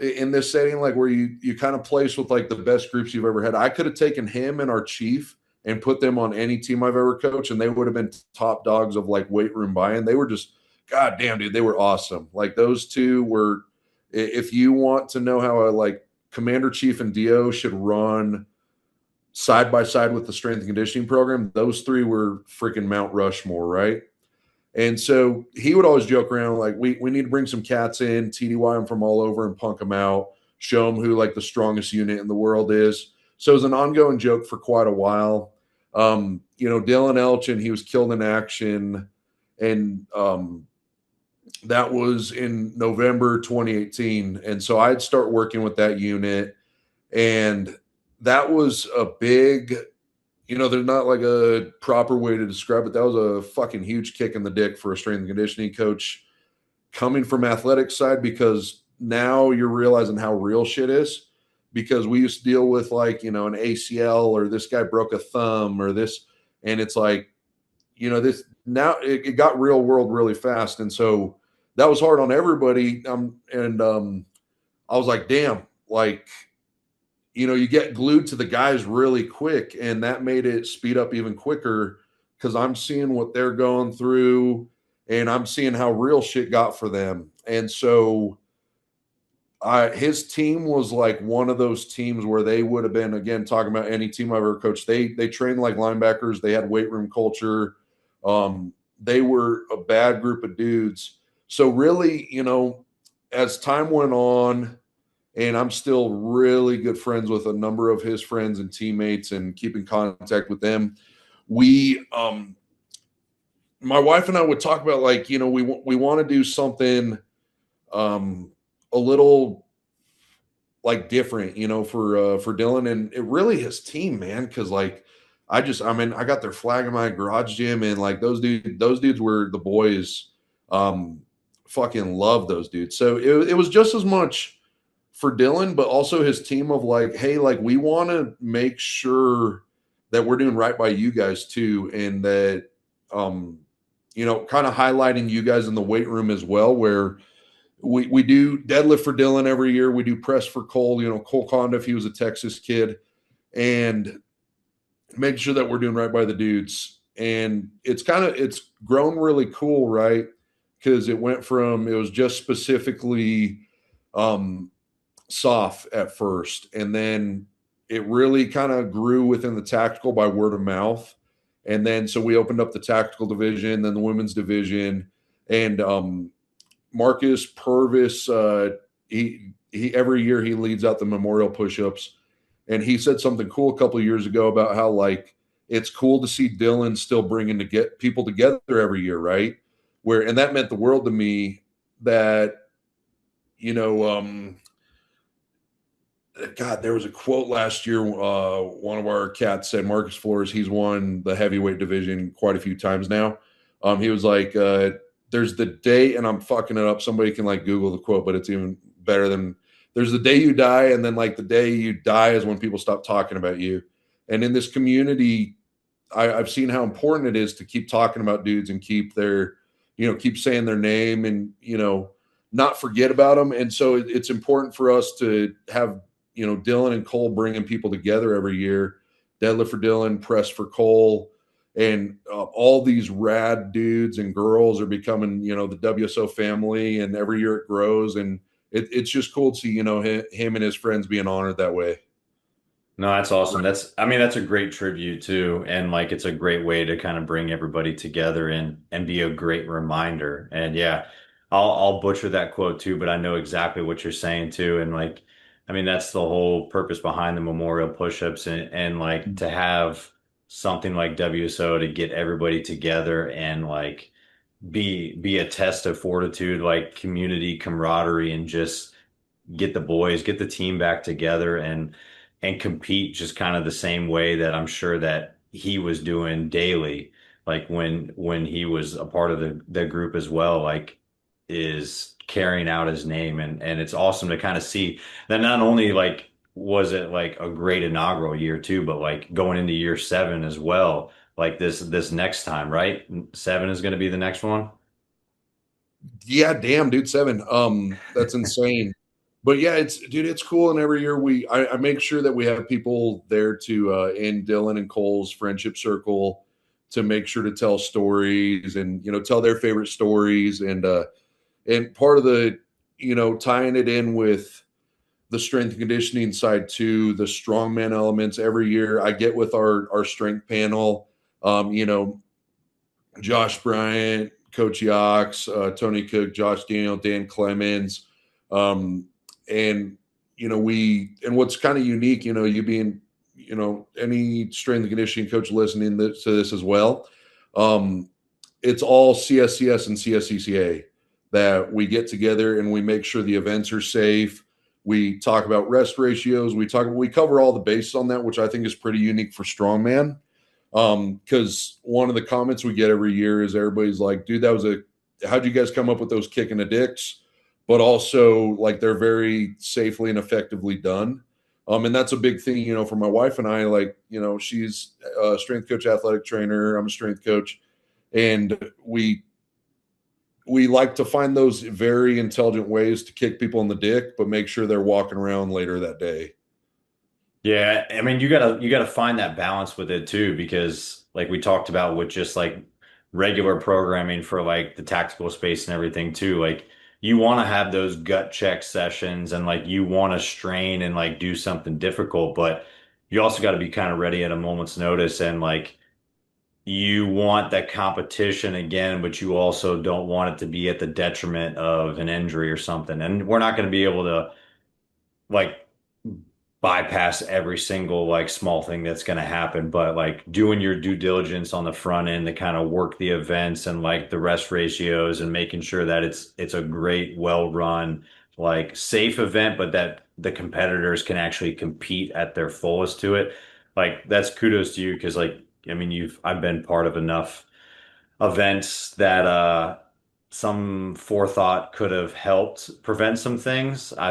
in this setting, like where you kind of place with like the best groups you've ever had. I could have taken him and our chief and put them on any team I've ever coached, and they would have been top dogs of like weight room buy-in. They were just, god damn, dude, they were awesome. Like those two were, if you want to know how a like commander chief and DO should run side by side with the strength and conditioning program, those three were freaking Mount Rushmore, right? And so he would always joke around like, we need to bring some cats in, TDY them from all over and punk them out, show them who like the strongest unit in the world is. So it was an ongoing joke for quite a while. Dylan Elchin, he was killed in action, and that was in November 2018. And so I'd start working with that unit, and that was a big, there's not like a proper way to describe it. That was a fucking huge kick in the dick for a strength and conditioning coach coming from athletic side, because now you're realizing how real shit is. Because we used to deal with like, an ACL or this guy broke a thumb or this, and it's like, this now it got real world really fast. And so that was hard on everybody. And I was like, damn, like, you get glued to the guys really quick, and that made it speed up even quicker because I'm seeing what they're going through and I'm seeing how real shit got for them. And so his team was like one of those teams where they would have been, again, talking about any team I've ever coached. They trained like linebackers. They had weight room culture. They were a bad group of dudes. So really, as time went on, and I'm still really good friends with a number of his friends and teammates and keeping contact with them. We, my wife and I would talk about like, we want to do something a little like different, for Dylan and it really his team, man. Cause like, I got their flag in my garage gym and like those dudes were the boys, fucking love those dudes. So it was just as much for Dylan, but also his team of like, hey, like we want to make sure that we're doing right by you guys too. And that, kind of highlighting you guys in the weight room as well, where we do deadlift for Dylan every year. We do press for Cole, Cole Conda, if he was a Texas kid, and make sure that we're doing right by the dudes. And it's grown really cool, right? Because it was just specifically soft at first. And then it really kind of grew within the tactical by word of mouth. And then so we opened up the tactical division, then the women's division. And Marcus Purvis, he every year he leads out the memorial push-ups. And he said something cool a couple of years ago about how like it's cool to see Dylan still bringing to get people together every year, right? And that meant the world to me that, God, there was a quote last year. One of our cats said, Marcus Flores, he's won the heavyweight division quite a few times now. He was like, there's the day, and I'm fucking it up. Somebody can like Google the quote, but it's even better than there's the day you die. And then like the day you die is when people stop talking about you. And in this community, I've seen how important it is to keep talking about dudes and keep keep saying their name and, not forget about them. And so it's important for us to have, Dylan and Cole bringing people together every year. Deadlift for Dylan, press for Cole, and all these rad dudes and girls are becoming, the WSO family, and every year it grows, and it's just cool to see, him and his friends being honored that way. No, that's awesome. That's a great tribute too. And like, it's a great way to kind of bring everybody together and be a great reminder. And yeah, I'll butcher that quote too, but I know exactly what you're saying too. And like, that's the whole purpose behind the memorial push-ups and like to have something like WSO to get everybody together and like be a test of fortitude, like community camaraderie and just get the team back together and compete just kind of the same way that I'm sure that he was doing daily, like when he was a part of the group as well, like is carrying out his name and it's awesome to kind of see that not only like was it like a great inaugural year too, but like going into year 7 as well, like this next time, right? 7 is going to be the next one. Yeah, damn, dude, 7. That's insane. But yeah, it's cool. And every year I make sure that we have people there to in Dylan and Cole's friendship circle to make sure to tell stories and tell their favorite stories and part of the tying it in with the strength and conditioning side too, the strongman elements. Every year I get with our strength panel, Josh Bryant, Coach Yox, Tony Cook, Josh Daniel, Dan Clemens. And, and what's kind of unique, you being, any strength and conditioning coach listening to this as well. It's all CSCS and CSCCA that we get together and we make sure the events are safe. We talk about rest ratios. We cover all the bases on that, which I think is pretty unique for strongman. Because one of the comments we get every year is everybody's like, dude, how'd you guys come up with those kicking the dicks? But also like they're very safely and effectively done. And that's a big thing, for my wife and I, like, she's a strength coach, athletic trainer. I'm a strength coach. And we like to find those very intelligent ways to kick people in the dick, but make sure they're walking around later that day. Yeah, I mean you gotta find that balance with it too, because like we talked about with just like regular programming for like the tactical space and everything too, like you want to have those gut check sessions and like you want to strain and like do something difficult, but you also got to be kind of ready at a moment's notice and like you want that competition again, but you also don't want it to be at the detriment of an injury or something. And we're not going to be able to like bypass every single like small thing that's going to happen, but like doing your due diligence on the front end to kind of work the events and like the rest ratios and making sure that it's a great, well run, like safe event, but that the competitors can actually compete at their fullest to it. Like that's kudos to you because like I mean I've been part of enough events that some forethought could have helped prevent some things. Yeah.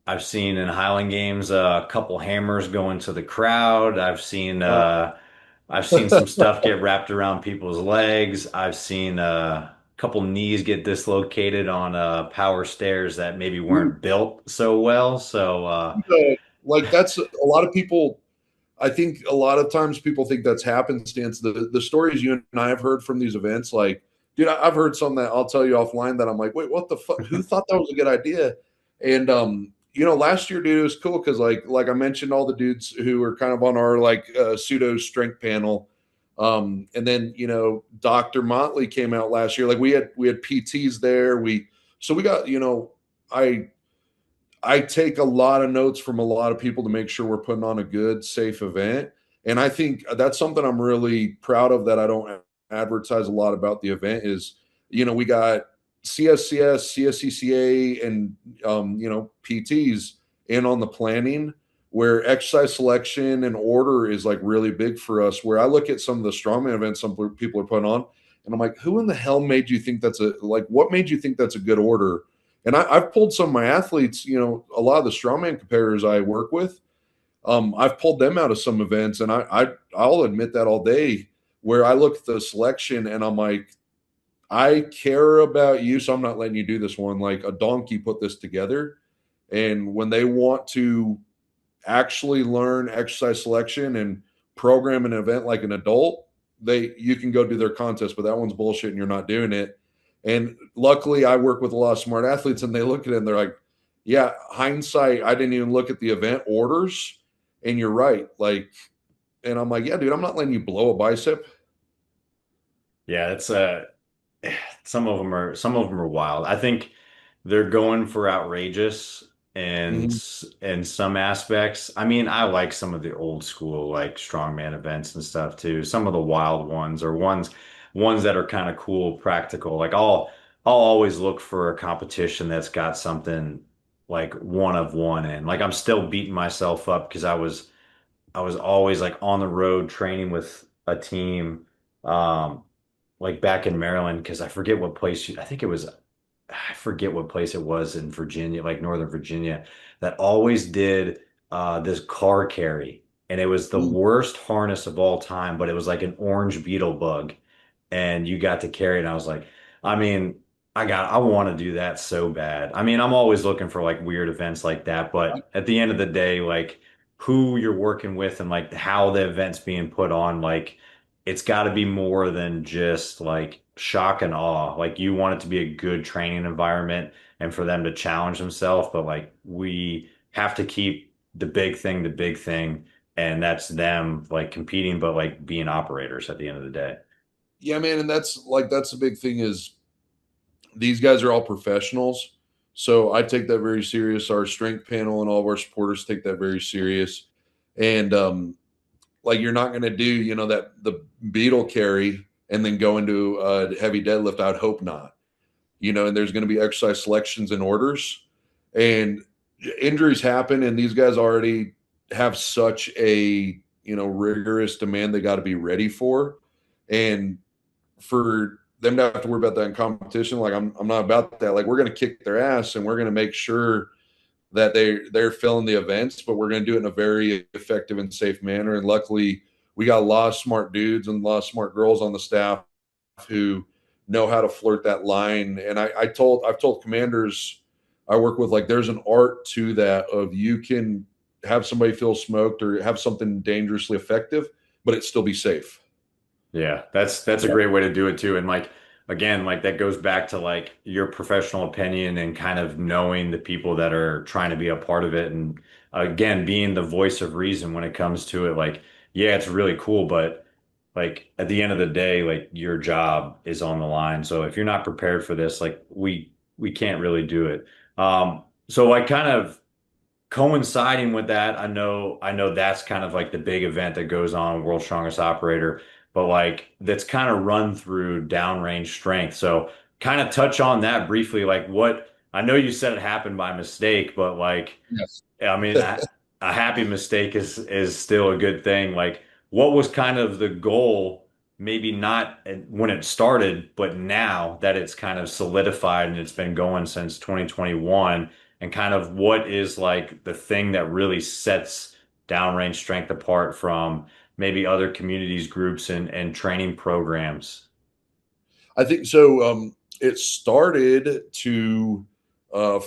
I've seen in Highland games a couple hammers go into the crowd. I've seen some stuff get wrapped around people's legs. I've seen a couple knees get dislocated on power stairs that maybe weren't built so well. So Like that's a lot of people. I think a lot of times people think that's happenstance. The stories you and I have heard from these events, like, dude, I've heard some that I'll tell you offline that I'm like, wait, what the fuck? Who thought that was a good idea? And last year, dude, it was cool because like I mentioned, all the dudes who were kind of on our like pseudo strength panel. And then Dr. Motley came out last year. Like we had PTs there. We got I take a lot of notes from a lot of people to make sure we're putting on a good, safe event. And I think that's something I'm really proud of that I don't advertise a lot about the event is, we got CSCS, CSCCA, and, PTs in on the planning where exercise selection and order is like really big for us. Where I look at some of the strongman events some people are putting on, and I'm like, who in the hell made you think what made you think that's a good order? And I've pulled some of my athletes, a lot of the strongman competitors I work with, I've pulled them out of some events, and I'll admit that all day, where I look at the selection and I'm like, I care about you, so I'm not letting you do this one. Like a donkey put this together, and when they want to actually learn exercise selection and program an event like an adult, you can go do their contest, but that one's bullshit and you're not doing it. And luckily I work with a lot of smart athletes and they look at it and they're like, yeah, hindsight, I didn't even look at the event orders. And you're right. Like, and I'm like, yeah, dude, I'm not letting you blow a bicep. yeah, it's some of them are wild. I think they're going for outrageous and Mhm. in some aspects. I mean, I like some of the old school like strongman events and stuff too. Some of the wild ones or ones that are kind of cool, practical. Like I'll always look for a competition that's got something like one of one in. Like I'm still beating myself up because I was always like on the road training with a team, like back in Maryland, because I forget what place, I think it was, I forget what place it was in Virginia, like Northern Virginia, that always did this car carry. And it was the Mhm. worst harness of all time, but it was like an orange beetle bug. And you got to carry it. And I was like, I mean, I want to do that so bad. I mean, I'm always looking for like weird events like that, but at the end of the day, like who you're working with and like how the event's being put on, like it's got to be more than just like shock and awe. Like you want it to be a good training environment and for them to challenge themselves, but like we have to keep the big thing, and that's them like competing, but like being operators at the end of the day. Yeah, man. And that's the big thing is these guys are all professionals. So I take that very serious. Our strength panel and all of our supporters take that very serious. And like you're not going to do, that the beetle carry and then go into a heavy deadlift. I'd hope not. And there's going to be exercise selections and orders, and injuries happen. And these guys already have such a rigorous demand they got to be ready for, and for them to have to worry about that in competition, like I'm not about that. Like we're going to kick their ass and we're going to make sure that they're filling the events, but we're going to do it in a very effective and safe manner. And luckily, we got a lot of smart dudes and a lot of smart girls on the staff who know how to flirt that line. And I've told commanders I work with, like, there's an art to that of you can have somebody feel smoked or have something dangerously effective, but it still be safe. Yeah, that's a great way to do it too. And like again, like that goes back to like your professional opinion and kind of knowing the people that are trying to be a part of it. And again, being the voice of reason when it comes to it. Like, yeah, it's really cool, but like at the end of the day, like your job is on the line. So if you're not prepared for this, like we can't really do it. So like kind of coinciding with that, I know that's kind of like the big event that goes on, World's Strongest Operator, but like that's kind of run through downrange strength. So kind of touch on that briefly, like what I know you said it happened by mistake, but like Yes. I mean, a happy mistake is still a good thing. Like, what was kind of the goal? Maybe not when it started, but now that it's kind of solidified and it's been going since 2021, and kind of what is like the thing that really sets downrange strength apart from maybe other communities, groups, and training programs. I think so. It started to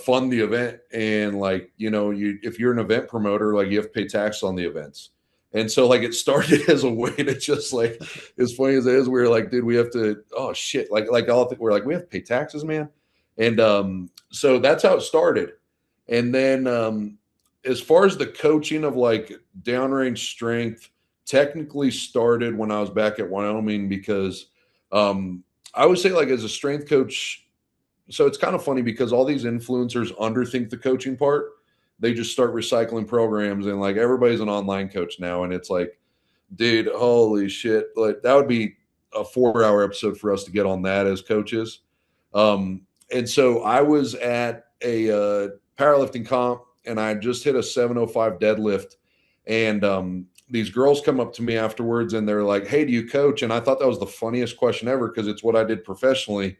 fund the event, and like, you, if you're an event promoter, like, you have to pay tax on the events, and so like it started as a way to just like, as funny as it is, we were like, dude, we have to, oh shit, like all think we're like, we have to pay taxes, man, and so that's how it started, and then as far as the coaching of like downrange strength, technically started when I was back at Wyoming because. I would say, like, as a strength coach, so it's kind of funny because all these influencers underthink the coaching part. They just start recycling programs, and like everybody's an online coach now, and it's like, dude, holy shit! Like, that would be a 4 hour episode for us to get on that as coaches. And so I was at a powerlifting comp, and I just hit a 705 deadlift, and these girls come up to me afterwards, and they're like, "Hey, do you coach?" And I thought that was the funniest question ever because it's what I did professionally.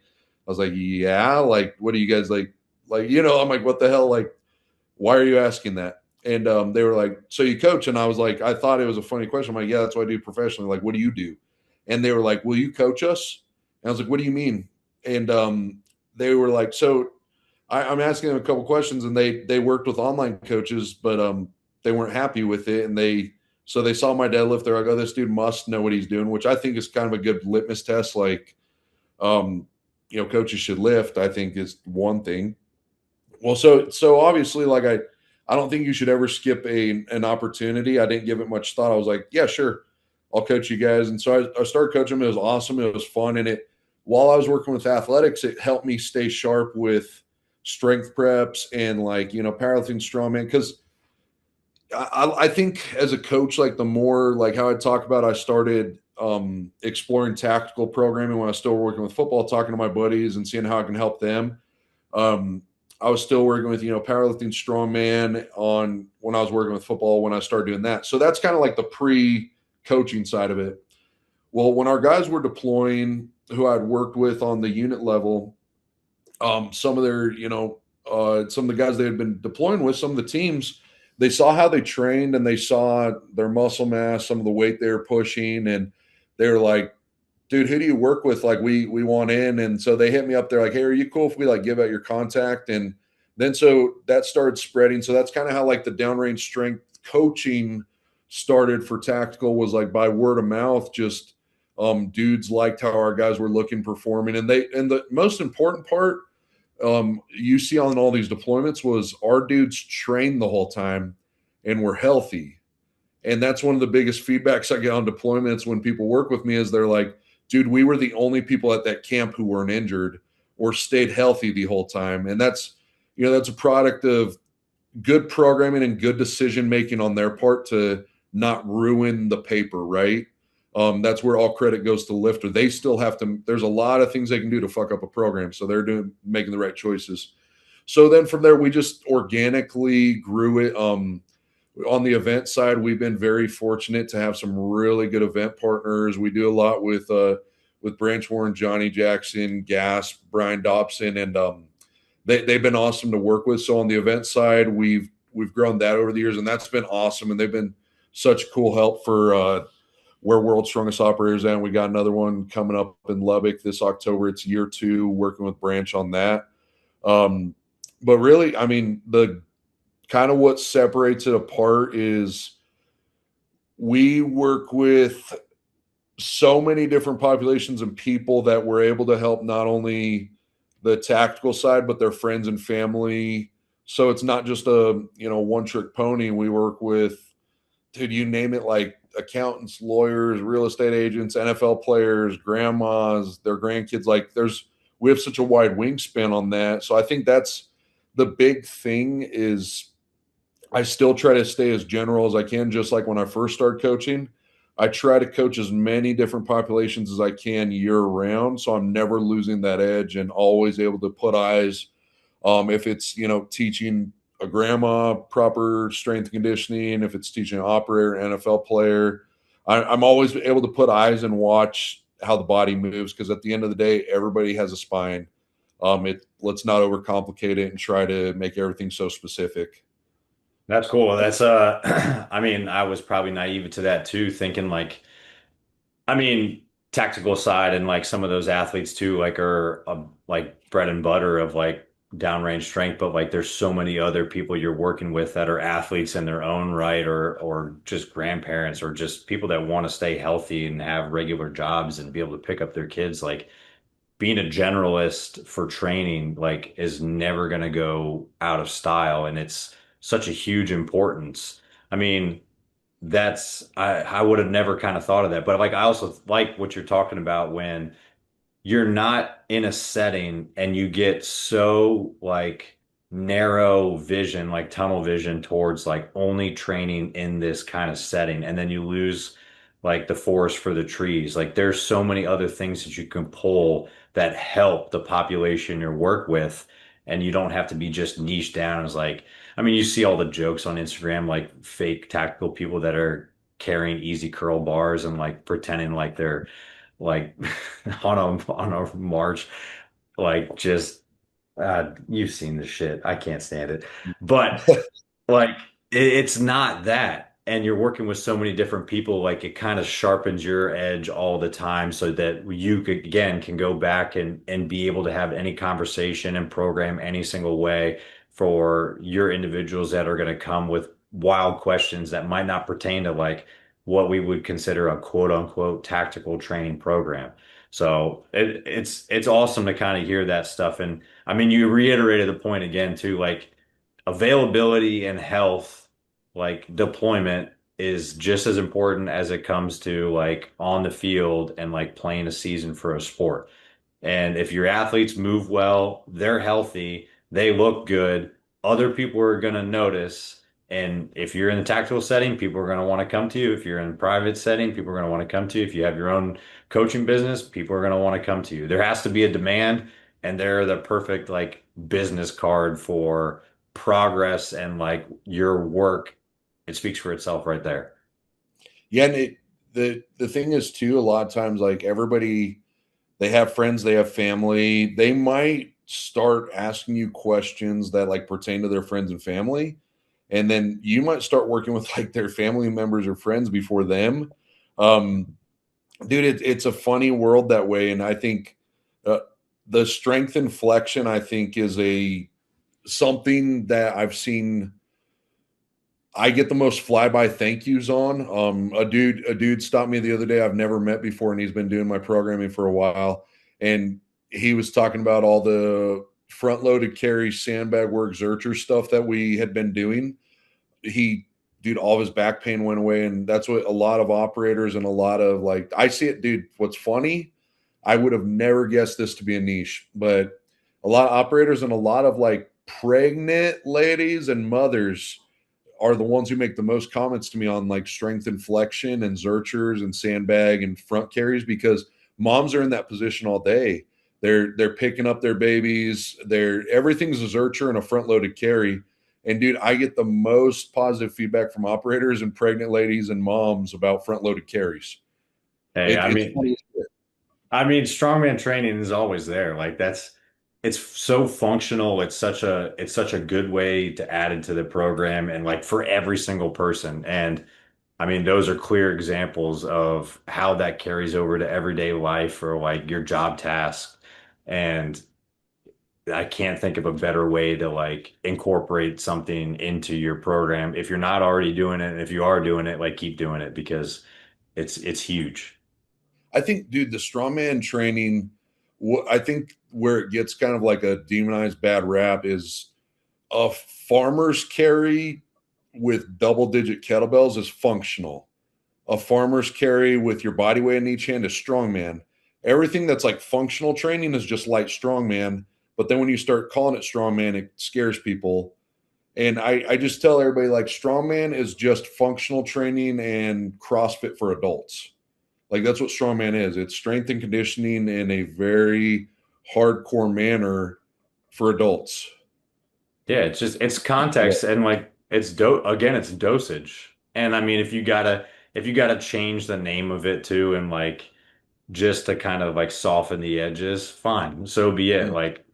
I was like, "Yeah, like, what do you guys like?" Like, I'm like, "What the hell? Like, why are you asking that?" And they were like, "So you coach?" And I was like, I thought it was a funny question. I'm like, "Yeah, that's what I do professionally. Like, what do you do?" And they were like, "Will you coach us?" And I was like, "What do you mean?" And they were like, "So I'm asking them a couple questions, and they worked with online coaches, but they weren't happy with it, and they saw my deadlift. They're like, oh, this dude must know what he's doing," which I think is kind of a good litmus test. Like, um, coaches should lift, I think, is one thing. Well, so obviously, like, I don't think you should ever skip an opportunity. I didn't give it much thought. I was like, yeah, sure, I'll coach you guys. And so I started coaching them. It was awesome. It was fun. And while I was working with athletics, it helped me stay sharp with strength preps and, like, powerlifting, strongman. Because I think as a coach, like, the more, like, how I talk about, I started exploring tactical programming when I was still working with football, talking to my buddies and seeing how I can help them. Um, I was still working with, powerlifting, strongman on when I was working with football when I started doing that. So that's kind of like the pre-coaching side of it. Well, when our guys were deploying, who I'd worked with on the unit level, some of their, some of the guys they had been deploying with, some of the teams, they saw how they trained and they saw their muscle mass, some of the weight they were pushing, and they were like, dude, who do you work with? Like, we want in. And so they hit me up. They're like, hey, are you cool if we, like, give out your contact? And then so that started spreading. So that's kind of how, like, the downrange strength coaching started for tactical, was like by word of mouth. Just dudes liked how our guys were looking, performing. And the most important part, you see on all these deployments, was our dudes trained the whole time and were healthy. And that's one of the biggest feedbacks I get on deployments when people work with me, is they're like, dude, we were the only people at that camp who weren't injured or stayed healthy the whole time. And that's a product of good programming and good decision making on their part to not ruin the paper, right? That's where all credit goes to the lifter. They still have to, there's a lot of things they can do to fuck up a program. So they're making the right choices. So then from there, we just organically grew it. On the event side, we've been very fortunate to have some really good event partners. We do a lot with Branch Warren, Johnny Jackson, Gas, Brian Dobson, and they've been awesome to work with. So on the event side, we've grown that over the years, and that's been awesome. And they've been such cool help for where World's Strongest Operators at. And we got another one coming up in Lubbock this October. It's year 2, working with Branch on that. But really, I mean, the kind of what separates it apart is we work with so many different populations and people that we're able to help not only the tactical side, but their friends and family. So it's not just a, one trick pony. We work with, dude, you name it, like accountants, lawyers, real estate agents, NFL players, grandmas, their grandkids. Like we have such a wide wingspan on that. So I think that's the big thing is I still try to stay as general as I can, just like when I first started coaching. I try to coach as many different populations as I can year round. So I'm never losing that edge and always able to put eyes. If it's, teaching a grandma proper strength and conditioning, if it's teaching an operator, NFL player, I'm always able to put eyes and watch how the body moves. Cause at the end of the day, everybody has a spine. Let's not overcomplicate it and try to make everything so specific. That's cool. That's I mean, I was probably naive to that too, thinking like, I mean, tactical side and like some of those athletes too, like are like bread and butter of like downrange strength, but like there's so many other people you're working with that are athletes in their own right, or just grandparents, or just people that want to stay healthy and have regular jobs and be able to pick up their kids. Like being a generalist for training like is never going to go out of style, and it's such a huge importance. I mean, I would have never kind of thought of that, but like I also like what you're talking about when you're not in a setting and you get so like narrow vision, like tunnel vision towards like only training in this kind of setting. And then you lose like the forest for the trees. Like there's so many other things that you can pull that help the population you work with. And you don't have to be just niche down as like, I mean, you see all the jokes on Instagram, like fake tactical people that are carrying easy curl bars and like pretending like they're like on a march, like just you've seen the shit. I can't stand it. But like it's not that. And you're working with so many different people, like it kind of sharpens your edge all the time so that you could, again, can go back and be able to have any conversation and program any single way for your individuals that are going to come with wild questions that might not pertain to like what we would consider a quote unquote tactical training program. So it's awesome to kind of hear that stuff. And I mean, you reiterated the point again too, like availability and health, like deployment is just as important as it comes to like on the field and like playing a season for a sport. And if your athletes move well, they're healthy, they look good, other people are going to notice. And if you're in the tactical setting, people are going to want to come to you. If you're in a private setting, people are going to want to come to you. If you have your own coaching business, people are going to want to come to you. There has to be a demand, and they're the perfect like business card for progress and like your work. It speaks for itself right there. Yeah, and the thing is too, a lot of times, like everybody, they have friends, they have family, they might start asking you questions that like pertain to their friends and family, and then you might start working with like their family members or friends before them. Um, Dude, it's a funny world that way, and I think uh, the strength inflection, I think, is a something that I've seen I get the most flyby thank yous on. A dude stopped me the other day I've never met before, and he's been doing my programming for a while. And he was talking about all the front loaded carry, sandbag work, Zercher stuff that we had been doing. He, dude, all of his back pain went away. And that's what a lot of operators and a lot of like, I see it, dude. What's funny, I would have never guessed this to be a niche, but a lot of operators and a lot of like pregnant ladies and mothers are the ones who make the most comments to me on like strength and flexion and Zerchers and sandbag and front carries because moms are in that position all day. They're picking up their babies. They're everything's a Zercher and a front loaded carry. And dude, I get the most positive feedback from operators and pregnant ladies and moms about front loaded carries. Hey, It's funny. I mean, strongman training is always there. Like it's so functional. It's such a good way to add into the program and like for every single person. And I mean, those are clear examples of how that carries over to everyday life or like your job tasks. And I can't think of a better way to like incorporate something into your program. If you're not already doing it, and if you are doing it, like keep doing it because it's huge. I think, dude, the strongman training, I think where it gets kind of like a demonized bad rap is a farmer's carry with double digit kettlebells is functional. A farmer's carry with your body weight in each hand is strongman. Everything that's like functional training is just light strongman. But then when you start calling it strongman, it scares people. And I just tell everybody like strongman is just functional training and CrossFit for adults. Like that's what strongman is. It's strength and conditioning in a very hardcore manner for adults. Yeah, it's Yeah. context and like it's do again, it's dosage. And I mean, if you gotta change the name of it too and like just to kind of like soften the edges, fine. So be it. Like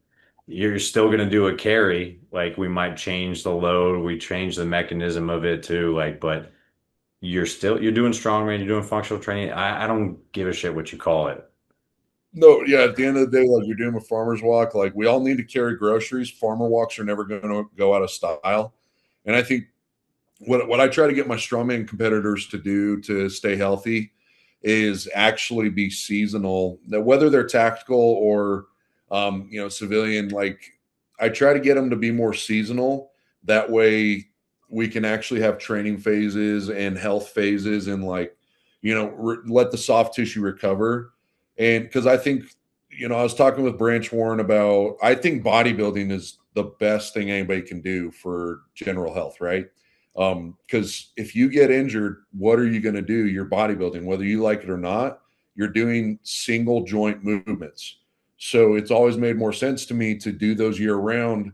you're still gonna do a carry. Like we might change the load, we change the mechanism of it too. Like, but you're doing strongman, you're doing functional training. I don't give a shit what you call it. No, yeah, at the end of the day, like you're doing a farmer's walk, like we all need to carry groceries. Farmer walks are never going to go out of style. And I think what I try to get my strongman competitors to do to stay healthy is actually be seasonal. Now, whether they're tactical or civilian, like I try to get them to be more seasonal. That way, we can actually have training phases and health phases, and like let the soft tissue recover. And because I think I was talking with Branch Warren about I think bodybuilding is the best thing anybody can do for general health, right? Because if you get injured, what are you going to do? You're bodybuilding, whether you like it or not. You're doing single joint movements. So it's always made more sense to me to do those year round.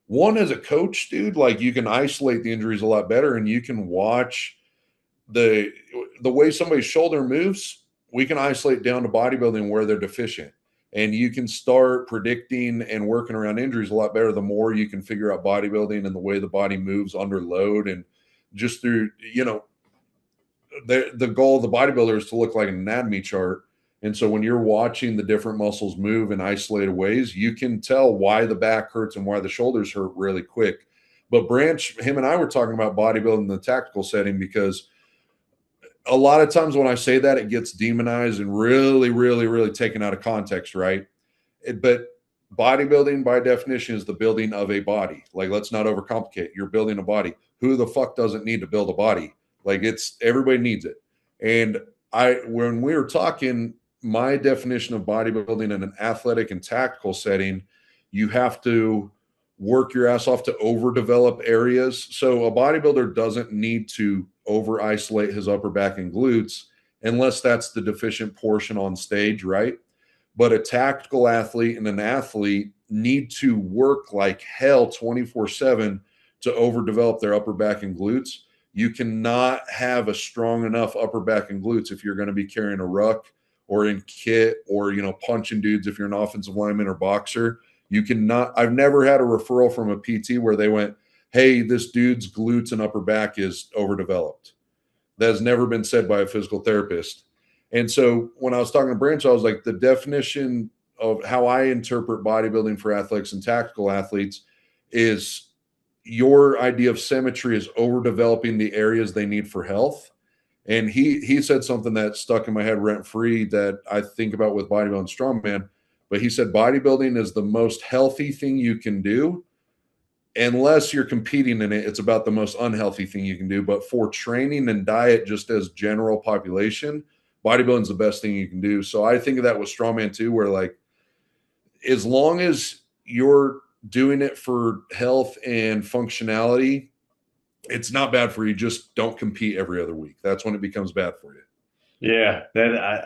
One, as a coach, dude, like you can isolate the injuries a lot better and you can watch the way somebody's shoulder moves. We can isolate down to bodybuilding where they're deficient. And you can start predicting and working around injuries a lot better the more you can figure out bodybuilding and the way the body moves under load and just through the goal of the bodybuilder is to look like an anatomy chart. And so when you're watching the different muscles move in isolated ways, you can tell why the back hurts and why the shoulders hurt really quick. But Branch, him and I were talking about bodybuilding in the tactical setting because a lot of times when I say that, it gets demonized and really, really, really taken out of context, right? But bodybuilding, by definition, is the building of a body. Like, let's not overcomplicate. You're building a body. Who the fuck doesn't need to build a body? Like, it's everybody needs it. And when we were talking, my definition of bodybuilding in an athletic and tactical setting, you have to work your ass off to overdevelop areas. So a bodybuilder doesn't need to over isolate his upper back and glutes unless that's the deficient portion on stage, right? But a tactical athlete and an athlete need to work like hell 24/7 to overdevelop their upper back and glutes. You cannot have a strong enough upper back and glutes if you're going to be carrying a ruck or in kit or punching dudes if you're an offensive lineman or boxer. You cannot. I've never had a referral from a PT where they went, "Hey, this dude's glutes and upper back is overdeveloped." That has never been said by a physical therapist. And so when I was talking to Branch, I was like, the definition of how I interpret bodybuilding for athletics and tactical athletes is your idea of symmetry is overdeveloping the areas they need for health. And he said something that stuck in my head rent free that I think about with bodybuilding strongman. But he said bodybuilding is the most healthy thing you can do unless you're competing in it. It's about the most unhealthy thing you can do. But for training and diet, just as general population, bodybuilding is the best thing you can do. So I think of that with strongman too, where like as long as you're doing it for health and functionality, it's not bad for you. Just don't compete every other week. That's when it becomes bad for you. Yeah,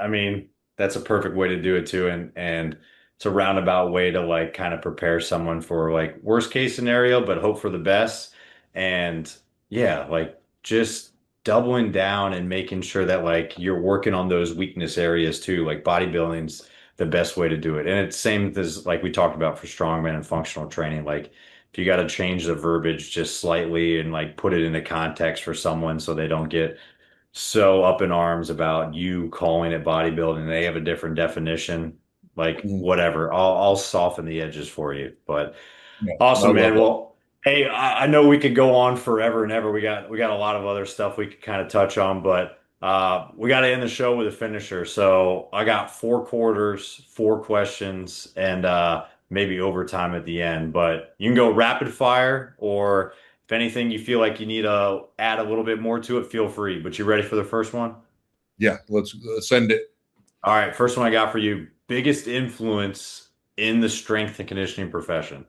I mean that's a perfect way to do it too, and it's a roundabout way to like kind of prepare someone for like worst case scenario, but hope for the best. And yeah, like just doubling down and making sure that like you're working on those weakness areas too. Like bodybuilding's the best way to do it, and it's same as like we talked about for strongman and functional training. Like if you got to change the verbiage just slightly and like put it into context for someone so they don't get so up in arms about you calling it bodybuilding. They have a different definition. Like Mhm. whatever, I'll soften the edges for you. But Yeah, I awesome, love man. that. Well, hey, I know we could go on forever and ever. We got a lot of other stuff we could kind of touch on, but we got to end the show with a finisher. So I got 4 quarters, 4 questions, and maybe overtime at the end. But you can go rapid fire, or if anything you feel like you need to add a little bit more to it, feel free. But you ready for the first one? Yeah, let's send it. All right, first one I got for you. Biggest influence in the strength and conditioning profession.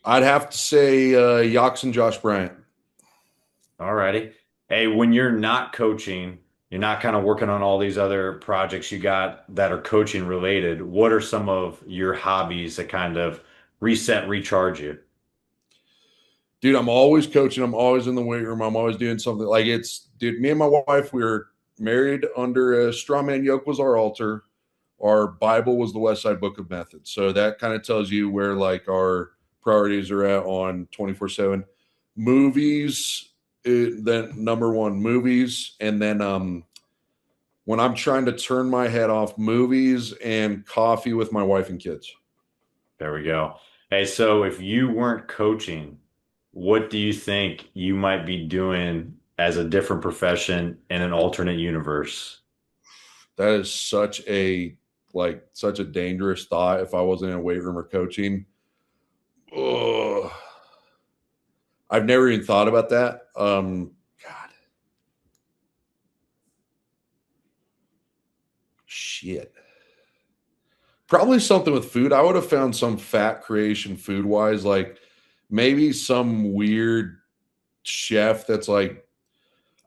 I'd have to say Yachts and Josh Bryant. All righty. Hey, when you're not coaching, you're not kind of working on all these other projects you got that are coaching related. What are some of your hobbies that kind of reset, recharge you? Dude, I'm always coaching. I'm always in the weight room. I'm always doing something. Like dude, me and my wife, we were married under a strongman yoke was our altar. Our Bible was the West Side Book of Methods. So that kind of tells you where like our priorities are at on 24/7. Movies, then number one, movies. And then when I'm trying to turn my head off, movies and coffee with my wife and kids. There we go. Hey, so if you weren't coaching, what do you think you might be doing as a different profession in an alternate universe? That is such a dangerous thought if I wasn't in a weight room or coaching. Ugh. I've never even thought about that. God, shit. Probably something with food. I would have found some fat creation food wise, like maybe some weird chef that's like,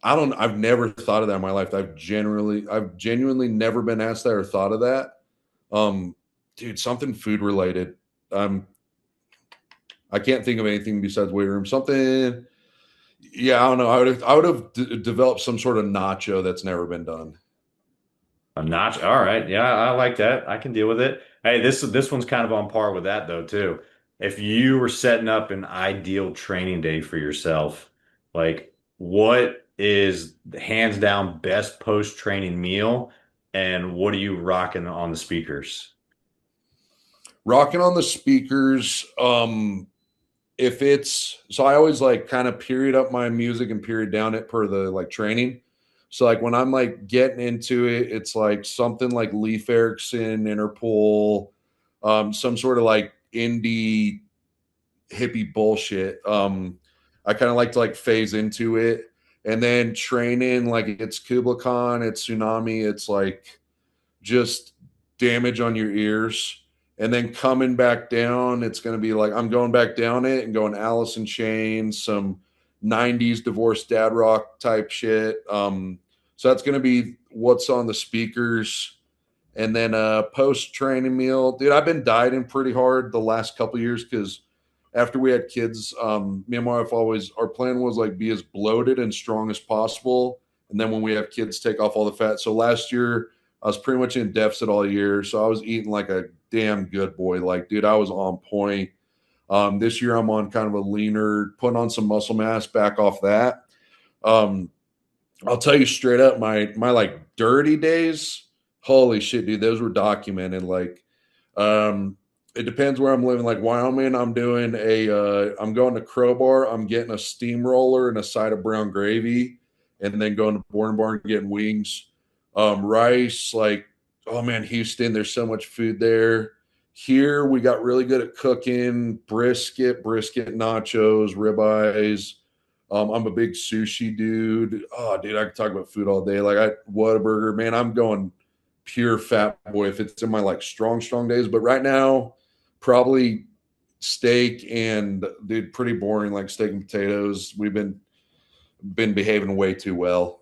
I don't, I've never thought of that in my life. I've genuinely never been asked that or thought of that. Um, Dude, something food related. Um, I can't think of anything besides weight room. Something, yeah, I don't know. I would have developed some sort of nacho that's never been done. A notch. All right. Yeah, I like that. I can deal with it. Hey, this one's kind of on par with that though too. If you were setting up an ideal training day for yourself, like what is the hands down best post-training meal and what are you rocking on the speakers? Rocking on the speakers. If it's so, I always like kind of period up my music and period down it per the like training. So like when I'm like getting into it, it's like something like Leif Erikson, Interpol, some sort of like indie hippie bullshit. I kind of like to like phase into it and then training like it's Kubla Khan, it's Tsunami, it's like just damage on your ears. And then coming back down, it's going to be like I'm going back down it and going Alice in Chains, some 90s divorced dad rock type shit. So that's going to be what's on the speakers. And then post training meal, dude. I've been dieting pretty hard the last couple years because after we had kids, me and my wife always our plan was like be as bloated and strong as possible, and then when we have kids, take off all the fat. So last year, I was pretty much in deficit all year, so I was eating like a damn good boy. Like, dude, I was on point. This year, I'm on kind of a leaner, putting on some muscle mass, back off that. Um, I'll tell you straight up, my like dirty days, holy shit, dude, those were documented. Like, um, it depends where I'm living. Like Wyoming, I'm going to Crowbar. I'm getting a steamroller and a side of brown gravy, and then going to Born Barn getting wings, rice. Like, oh man, Houston, there's so much food there. Here we got really good at cooking brisket nachos, ribeyes. I'm a big sushi dude. Oh, dude, I could talk about food all day. Like, Whataburger, man. I'm going pure fat boy if it's in my like strong days. But right now, probably steak and dude, pretty boring like steak and potatoes. We've been behaving way too well.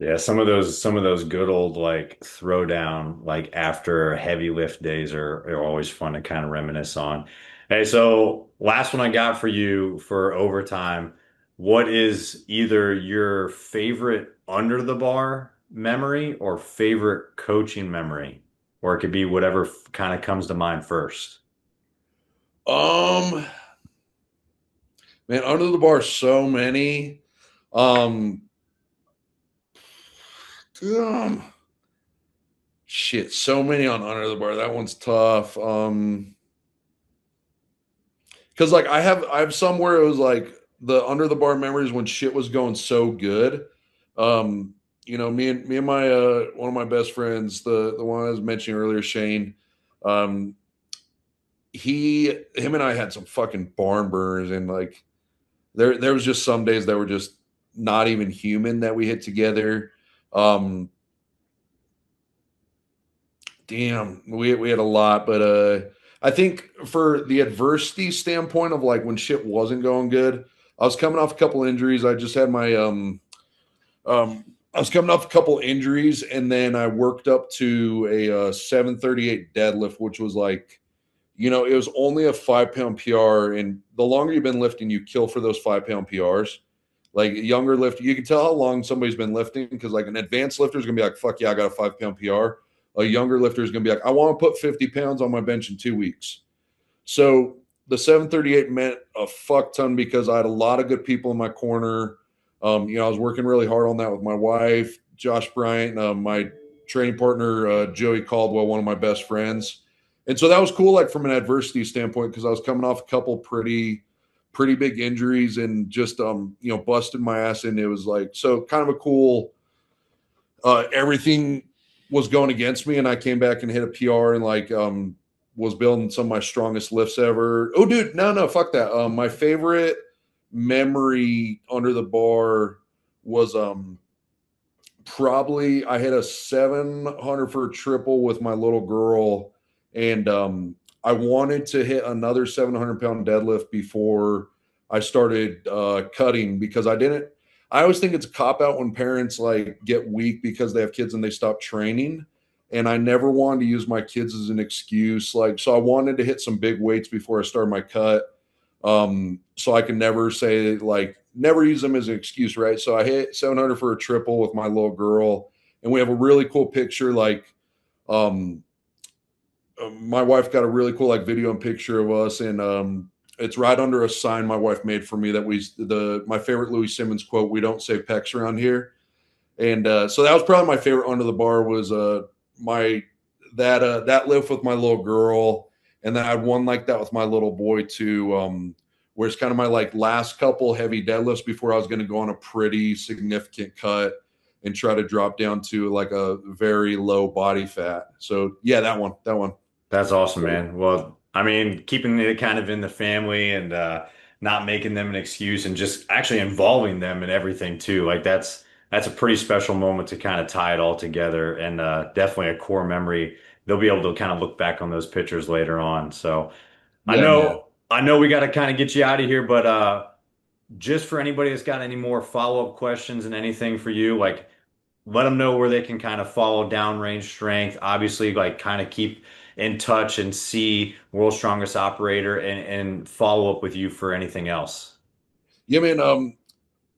Yeah, some of those good old like throwdown like after heavy lift days are always fun to kind of reminisce on. Hey, so last one I got for you for overtime. What is either your favorite under the bar memory or favorite coaching memory? Or it could be whatever kind of comes to mind first. Um, Man, under the bar, so many. Um, um, Shit, so many on under the bar. That one's tough. Because like I have somewhere it was like the under the bar memories when shit was going so good. Um, me and my one of my best friends, the one I was mentioning earlier, Shane. Um, him and I had some fucking barn burners, and like there was just some days that were just not even human that we hit together. Um, Damn, we had a lot, but I think for the adversity standpoint of like when shit wasn't going good, I was coming off a couple injuries. I just had my I was coming off a couple injuries, and then I worked up to a 738 deadlift, which was like, it was only a 5 pound PR, and the longer you've been lifting, you kill for those 5 pound PRs. Like a younger lifter, you can tell how long somebody's been lifting because like an advanced lifter is gonna be like, fuck yeah, I got a 5 pound PR. A younger lifter is gonna be like, I want to put 50 pounds on my bench in 2 weeks. So the 738 meant a fuck ton because I had a lot of good people in my corner. I was working really hard on that with my wife, Josh Bryant, my training partner, Joey Caldwell, one of my best friends. And so that was cool, like from an adversity standpoint, because I was coming off a couple pretty big injuries and just busted my ass, and it was like so kind of a cool everything was going against me, and I came back and hit a PR and like was building some of my strongest lifts ever. Oh dude, no, fuck that. My favorite memory under the bar was probably I hit a 700 for a triple with my little girl, and I wanted to hit another 700-pound deadlift before I started cutting because I didn't. I always think it's a cop out when parents like get weak because they have kids and they stop training. And I never wanted to use my kids as an excuse. Like, so I wanted to hit some big weights before I started my cut. So I can never say like never use them as an excuse, right? So I hit 700 for a triple with my little girl, and we have a really cool picture. Like, um, my wife got a really cool like video and picture of us, and it's right under a sign my wife made for me that my favorite Louis Simmons quote: "We don't say pecs around here." And so that was probably my favorite under the bar was my that lift with my little girl, and then I had one like that with my little boy too. Where it's kind of my like last couple heavy deadlifts before I was going to go on a pretty significant cut and try to drop down to like a very low body fat. So yeah, that one. That's awesome, man. Well, I mean, keeping it kind of in the family and not making them an excuse and just actually involving them in everything too. Like that's a pretty special moment to kind of tie it all together and definitely a core memory. They'll be able to kind of look back on those pictures later on. So I Yeah, man. know I know we got to kind of get you out of here, but just for anybody that's got any more follow-up questions and anything for you, like let them know where they can kind of follow downrange strength. Obviously, like kind of keep in touch and see World's Strongest Operator and follow up with you for anything else. Yeah, man.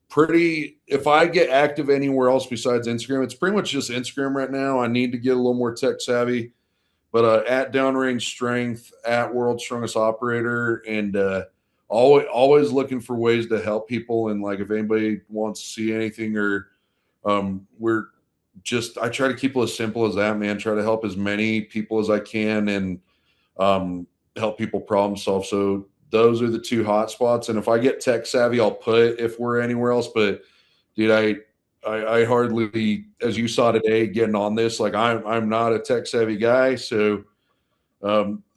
Pretty. If I get active anywhere else besides Instagram, it's pretty much just Instagram right now. I need to get a little more tech savvy, but at downrange strength, at World's Strongest Operator, and always looking for ways to help people. And like if anybody wants to see anything or we're just I try to keep it as simple as that, man. Try to help as many people as I can and um, help people problem solve. So those are the two hot spots. And if I get tech savvy, I'll put if we're anywhere else. But dude, I hardly, as you saw today, getting on this. Like I'm not a tech savvy guy, so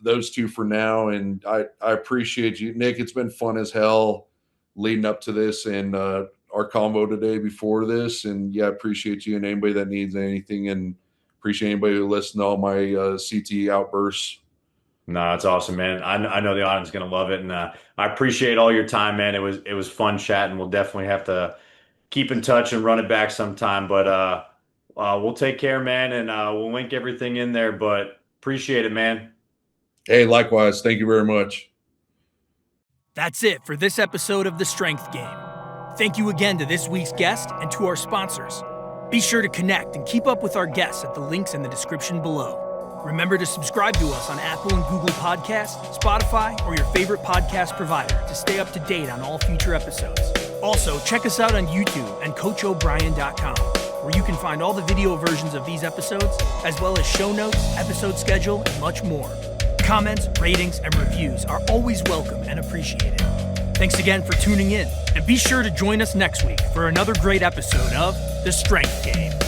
those two for now. And I appreciate you, Nick. It's been fun as hell leading up to this and our combo today before this. And yeah, I appreciate you and anybody that needs anything, and appreciate anybody who listened to all my CT outbursts. No, it's awesome, man. I know the audience is gonna love it, and I appreciate all your time, man. It was fun chatting. We'll definitely have to keep in touch and run it back sometime. But we'll take care, man, and we'll link everything in there. But appreciate it, man. Hey, likewise. Thank you very much. That's it for this episode of The Strength Game. Thank you again to this week's guest and to our sponsors. Be sure to connect and keep up with our guests at the links in the description below. Remember to subscribe to us on Apple and Google Podcasts, Spotify, or your favorite podcast provider to stay up to date on all future episodes. Also, check us out on YouTube and CoachO'Brien.com, where you can find all the video versions of these episodes, as well as show notes, episode schedule, and much more. Comments, ratings, and reviews are always welcome and appreciated. Thanks again for tuning in, and be sure to join us next week for another great episode of The Strength Game.